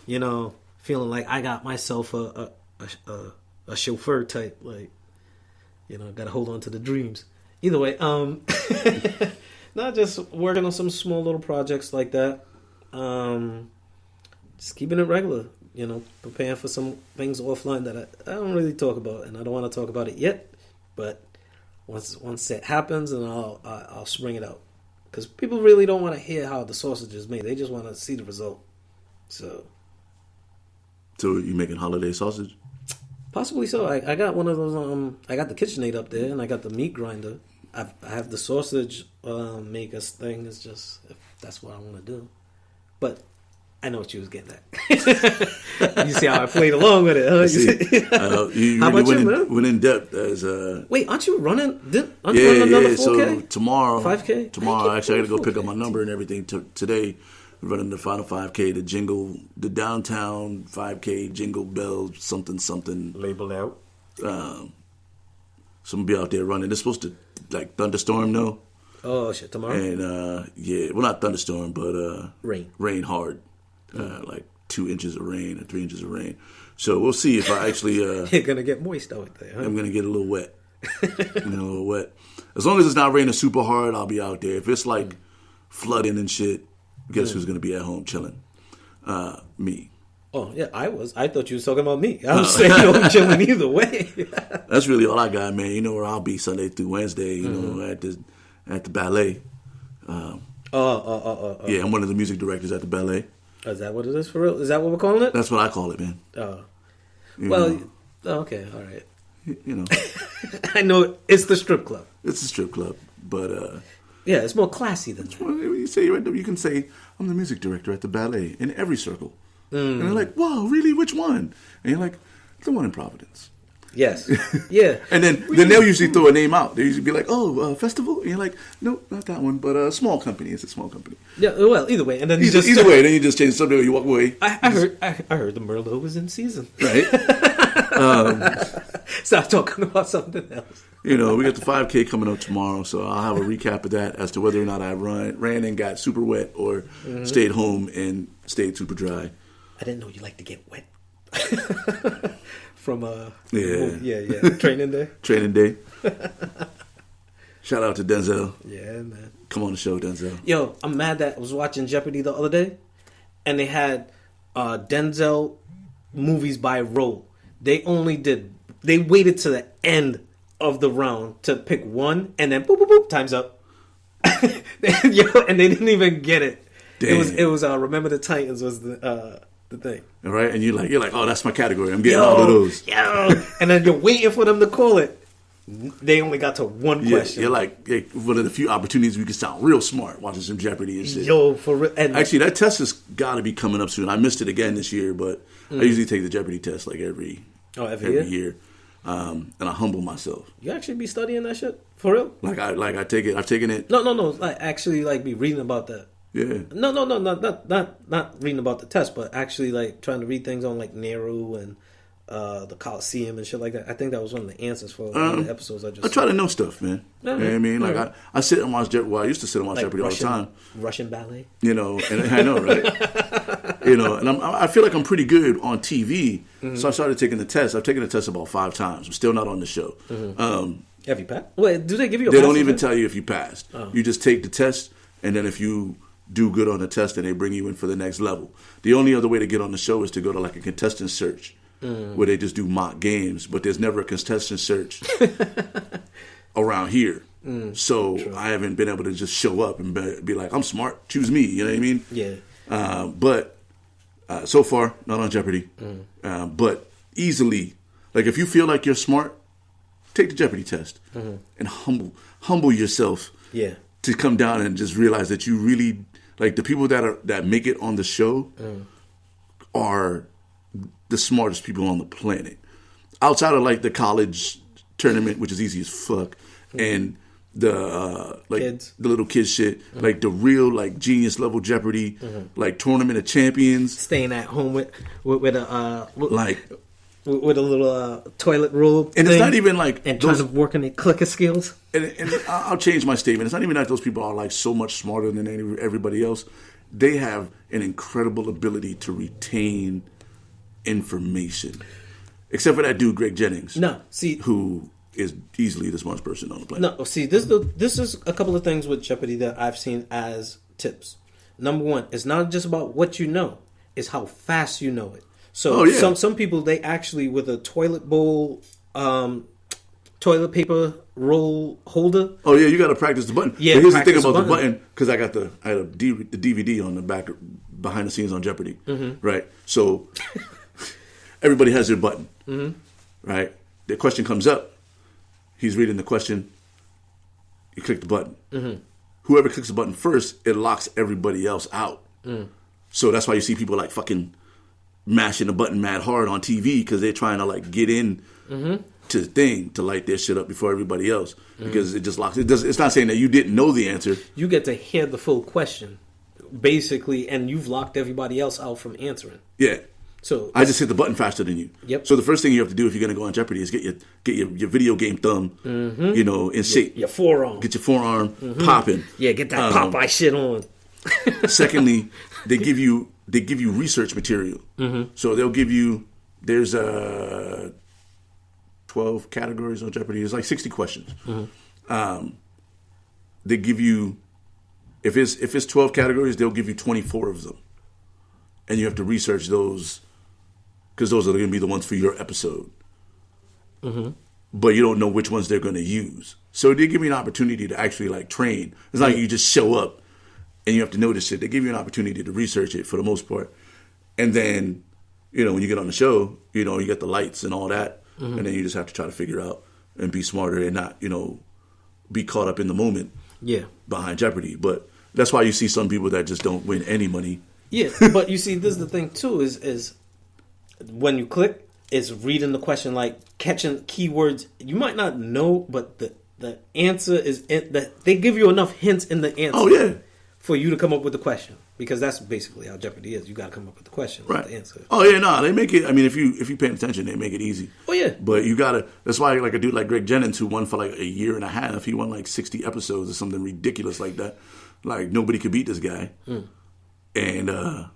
feeling like I got myself a chauffeur type, like, got to hold on to the dreams. Either way, not just working on some small little projects like that. Just keeping it regular, preparing for some things offline that I don't really talk about, and I don't want to talk about it yet. But once it happens, and I'll spring it out, because people really don't want to hear how the sausage is made. They just want to see the result. So you making holiday sausage? Possibly so. I got one of those. I got the KitchenAid up there, and I got the meat grinder. I have the sausage maker thing. It's just if that's what I want to do. But I know what you was getting at. You see how I played along with it, huh? You how really about went in depth as Wait, aren't you running? Aren't you running another 4K? So tomorrow, 5K. Actually, I got to go pick up my number and everything. Today, we're running the final 5K, the downtown 5K jingle bell something. Label out. Someone be out there running. It's supposed to like thunderstorm though. Oh shit! Tomorrow. And well, not thunderstorm, but rain hard. Like 2 inches of rain or 3 inches of rain. So we'll see if I actually. You're gonna get moist out there. Huh? I'm gonna get a little wet. A little wet. As long as it's not raining super hard, I'll be out there. If it's like flooding and shit, guess who's gonna be at home chilling? Me. Oh yeah, I was. I thought you was talking about me. I was saying I'm chilling either way. That's really all I got, man. You know where I'll be Sunday through Wednesday. You know, at the ballet. Yeah, I'm one of the music directors at the ballet. Is that what it is for real? Is that what we're calling it? That's what I call it, man. Okay, all right. You know, I know it's the strip club. It's a strip club, but yeah, it's more classy than that. You can say I'm the music director at the ballet in every circle, and they're like, "Whoa, really? Which one?" And you're like, "The one in Providence." Yes. Yeah. And then they'll usually throw a name out. They usually be like, "Oh, festival," and you're like, "No, not that one, but a small company. It's a small company." Yeah. Well, either way, and then either way, then you just change the subject. You walk away. I heard the Merlot was in season. Right. Stop talking about something else. You know, we got the 5K coming up tomorrow, so I'll have a recap of that as to whether or not I ran and got super wet or stayed home and stayed super dry. I didn't know you like to get wet. From training day. Shout out to Denzel. Yeah, man. Come on the show, Denzel. Yo, I'm mad that I was watching Jeopardy the other day, and they had Denzel movies by role. They waited to the end of the round to pick one, and then boop boop boop, time's up. Yo, and they didn't even get it. Damn. It was Remember the Titans was the thing. All right, and you're like, oh, that's my category. I'm getting all of those. And then you're waiting for them to call it. They only got to one question. You're like one of the few opportunities we can sound real smart watching some Jeopardy and shit. Yo, for real. Actually, that test has got to be coming up soon. I missed it again this year, but I usually take the Jeopardy test like every year. And I humble myself. You actually be studying that shit for real? I take it. I've taken it. No. Like actually, like be reading about that. Yeah. No, not reading about the test, but actually like trying to read things on like Nehru and the Coliseum and shit like that. I think that was one of the answers for one of the episodes I try to know stuff, man. You know what I mean? Like I sit and watch Jeopardy. Well, I used to sit and watch Jeopardy all the time. Russian ballet. You know, and I know, right? You know, and I feel like I'm pretty good on TV, so I started taking the test. I've taken the test about 5 times. I'm still not on the show. Have you passed? Wait, do they give you a They pass don't even tell you if you passed. Oh. You just take the test, and then if you do good on the test, then they bring you in for the next level. The only other way to get on the show is to go to like a contestant search, where they just do mock games, but there's never a contestant search around here. So true. I haven't been able to just show up and be like, I'm smart, choose me, you know what I mean? Yeah. But so far, not on Jeopardy. But easily, like if you feel like you're smart, take the Jeopardy test and humble yourself to come down and just realize that you really, like the people that make it on the show are the smartest people on the planet. Outside of like the college tournament, which is easy as fuck, and the kids. The little kid shit, like the real like genius level Jeopardy, like Tournament of Champions, staying at home with a like with a little toilet roll, and it's not even like and trying to work on their clicker skills. And I'll change my statement. It's not even that those people are like so much smarter than everybody else. They have an incredible ability to retain information, except for that dude Greg Jennings. Who is easily the smartest person on the planet. No, see, this is a couple of things with Jeopardy that I've seen as tips. Number one, it's not just about what you know; it's how fast you know it. So some people, they actually with a toilet bowl, toilet paper roll holder. Oh yeah, you got to practice the button. Yeah, but here's the thing about the button, because I had the DVD on the back behind the scenes on Jeopardy, right? So everybody has their button. right? The question comes up. He's reading the question. You click the button. Mm-hmm. Whoever clicks the button first, it locks everybody else out. Mm. So that's why you see people like fucking mashing the button mad hard on TV because they're trying to like get in to the thing to light their shit up before everybody else because it just locks. It's not saying that you didn't know the answer. You get to hear the full question, basically, and you've locked everybody else out from answering. Yeah. So I just hit the button faster than you. Yep. So the first thing you have to do if you're going to go on Jeopardy is get your video game thumb, in shape. Your forearm. Get your forearm popping. Yeah, get that Popeye shit on. Secondly, they give you research material. So they'll give you there's 12 categories on Jeopardy. There's like 60 questions. They give you if it's 12 categories, they'll give you 24 of them, and you have to research those because those are going to be the ones for your episode. But you don't know which ones they're going to use. So they give you an opportunity to actually like train. It's not like you just show up and you have to know this shit. They give you an opportunity to research it for the most part. And then, when you get on the show, you get the lights and all that. And then you just have to try to figure out and be smarter and not, be caught up in the moment behind Jeopardy. But that's why you see some people that just don't win any money. Yeah, but you see, this is the thing too, is when you click, it's reading the question, like catching keywords. You might not know, but the answer is that they give you enough hints in the answer. Oh, yeah. For you to come up with the question, because that's basically how Jeopardy is. You got to come up with the question, right? The answer. Oh yeah, no, they make it. I mean, if you pay attention, they make it easy. Oh yeah, but you gotta. That's why like a dude like Greg Jennings, who won for like a year and a half, he won like 60 episodes or something ridiculous like that. Like nobody could beat this guy. And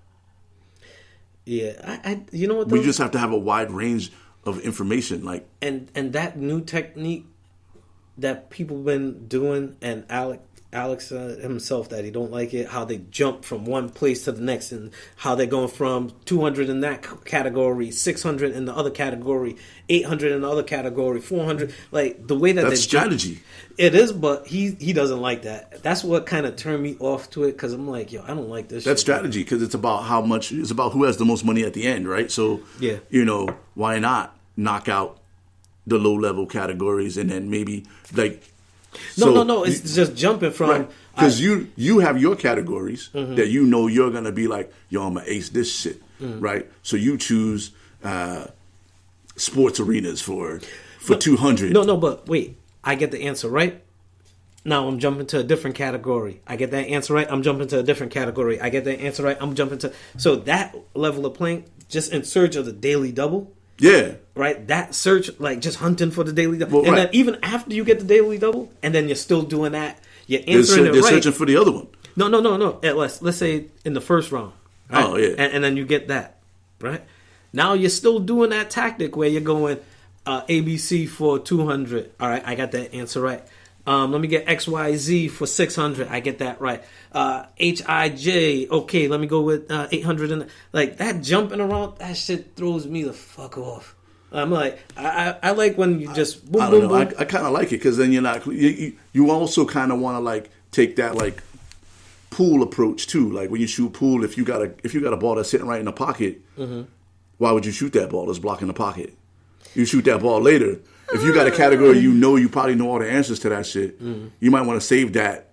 yeah, I you know what? Though? We just have to have a wide range of information, like and that new technique that people been doing, and Alex himself that he don't like it, how they jump from one place to the next and how they're going from 200 in that category, 600 in the other category, 800 in the other category, 400, like the way that's strategy. It is, but he doesn't like that. That's what kind of turned me off to it because I'm like, I don't like this. That's strategy because it's about it's about who has the most money at the end, right? So yeah, why not knock out the low level categories and then maybe like. No. It's just jumping from because you have your categories that you're gonna be like, I'm gonna ace this shit, right? So you choose sports arenas for 200. No, but wait, I get the answer right. Now I'm jumping to a different category. I get that answer right. I'm jumping to a different category. I get that answer right. I'm jumping to that level of playing just in search of the daily double. Yeah. Right? That search, like just hunting for the daily double. Well, and then even after you get the daily double, and then you're still doing that, you're answering they're searching for the other one. No. Let's say in the first round. Right? Oh, yeah. And then you get that, right? Now you're still doing that tactic where you're going ABC for 200. All right, I got that answer right. Let me get XYZ for 600. I get that right. HIJ. Okay, let me go with 800. And like that jumping around, that shit throws me the fuck off. I'm like, I like when you just boom, boom, boom. I kind of like it because then you're not. You also kind of want to like take that like pool approach too. Like when you shoot pool, if you got a ball that's sitting right in the pocket, why would you shoot that ball that's blocking the pocket? You shoot that ball later. If you got a category you probably know all the answers to that shit, you might want to save that.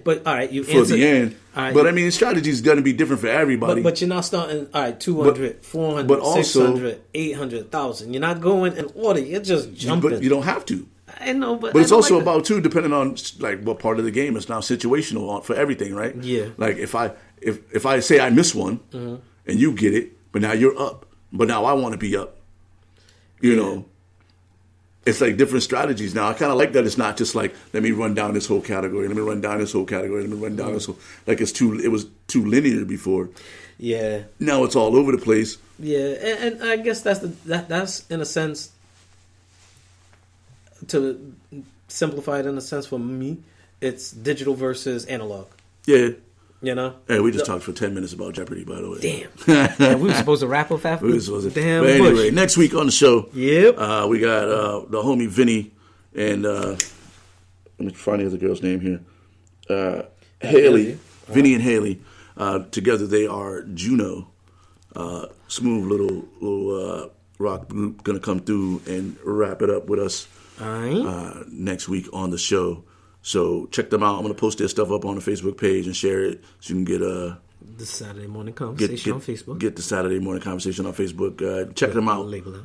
But all right, for the end. Right, but I mean, strategy is going to be different for everybody. But you're not starting, 200, 400, but also, 600, 800, 1,000. You're not going in order. You're just jumping. But you don't have to. I know, but it's also like about too, depending on like what part of the game. It's now situational for everything, right? Yeah. Like if I say I miss one and you get it, but now you're up, but now I want to be up. You know. It's like different strategies now. I kind of like that. It's not just like, let me run down this whole category. Let me run down this whole category. Let me run down this whole. Like it was too linear before. Yeah. Now it's all over the place. Yeah, and I guess that's in a sense, to simplify it in a sense for me, it's digital versus analog. Yeah. You know? Hey, we just talked for 10 minutes about Jeopardy, by the way. Damn. And we were supposed to wrap up after Damn. But anyway, next week on the show, yep. We got the homie Vinny and let me find the other girl's name here. Haley. Vinny and Haley. Together they are Juno. Smooth little rock group going to come through and wrap it up with us next week on the show. So check them out. I'm going to post their stuff up on the Facebook page and share it so you can get the Saturday morning conversation on Facebook. Get the Saturday morning conversation on Facebook. Check them out. Label out.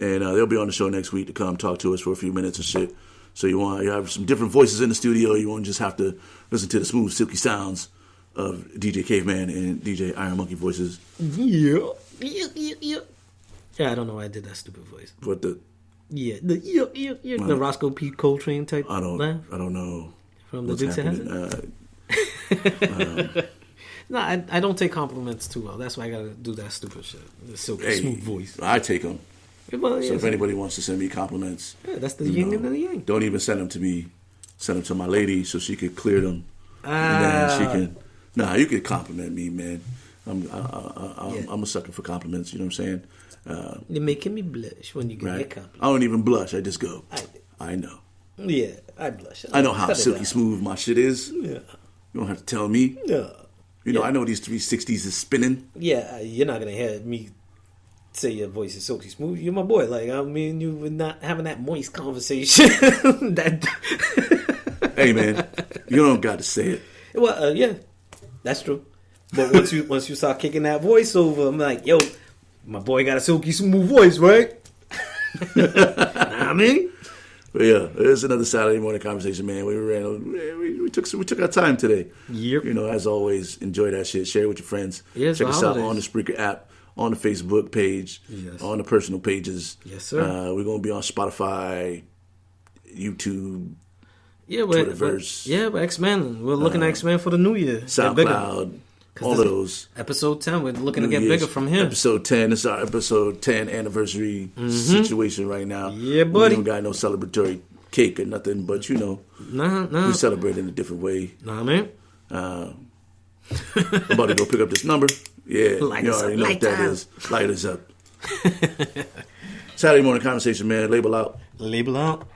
And they'll be on the show next week to come talk to us for a few minutes and shit. So you have some different voices in the studio. You won't just have to listen to the smooth, silky sounds of DJ Caveman and DJ Iron Monkey voices. Yeah. Yeah, I don't know why I did that stupid voice. What the? Yeah, the Roscoe P. Coltrane type. I don't know. From the Dukes of Hazzard. No, I don't take compliments too well. That's why I gotta do that stupid shit. The silky smooth voice. I take them. Well, so if anybody wants to send me compliments, that's the yin and the yang. Don't even send them to me. Send them to my lady so she could clear them. And then she can. Nah, you can compliment me, man. I'm a sucker for compliments. You know what I'm saying? You're making me blush when you give me a compliment. I don't even blush. I just go. I know. Yeah, I blush. I know how silky smooth my shit is. Yeah. You don't have to tell me. Yeah. You know, I know these 360s is spinning. Yeah, you're not gonna hear me say your voice is silky smooth. You're my boy. Like, I mean, you were not having that moist conversation. Hey, man, you don't got to say it. Well, yeah, that's true. But once you start kicking that voice over, I'm like, yo, my boy got a silky smooth voice, right? I mean, but yeah, it's another Saturday morning conversation, man. We took our time today. Yep. You know, as always, enjoy that shit. Share it with your friends. Yes, check us out on the Spreaker app, on the Facebook page, on the personal pages. Yes, sir. We're gonna be on Spotify, YouTube. Yeah, Twitterverse. we're X-Men. We're looking at X-Men for the new year. SoundCloud, all of those. Episode 10, we're looking to get bigger from here. Episode 10, it's our episode 10 anniversary situation right now. Yeah, buddy. We don't got no celebratory cake or nothing, but you know, we celebrate in a different way. Nah, man. I'm about to go pick up this number. Yeah, you already know what that is. Light us up. Saturday morning conversation, man. Label out. Label out.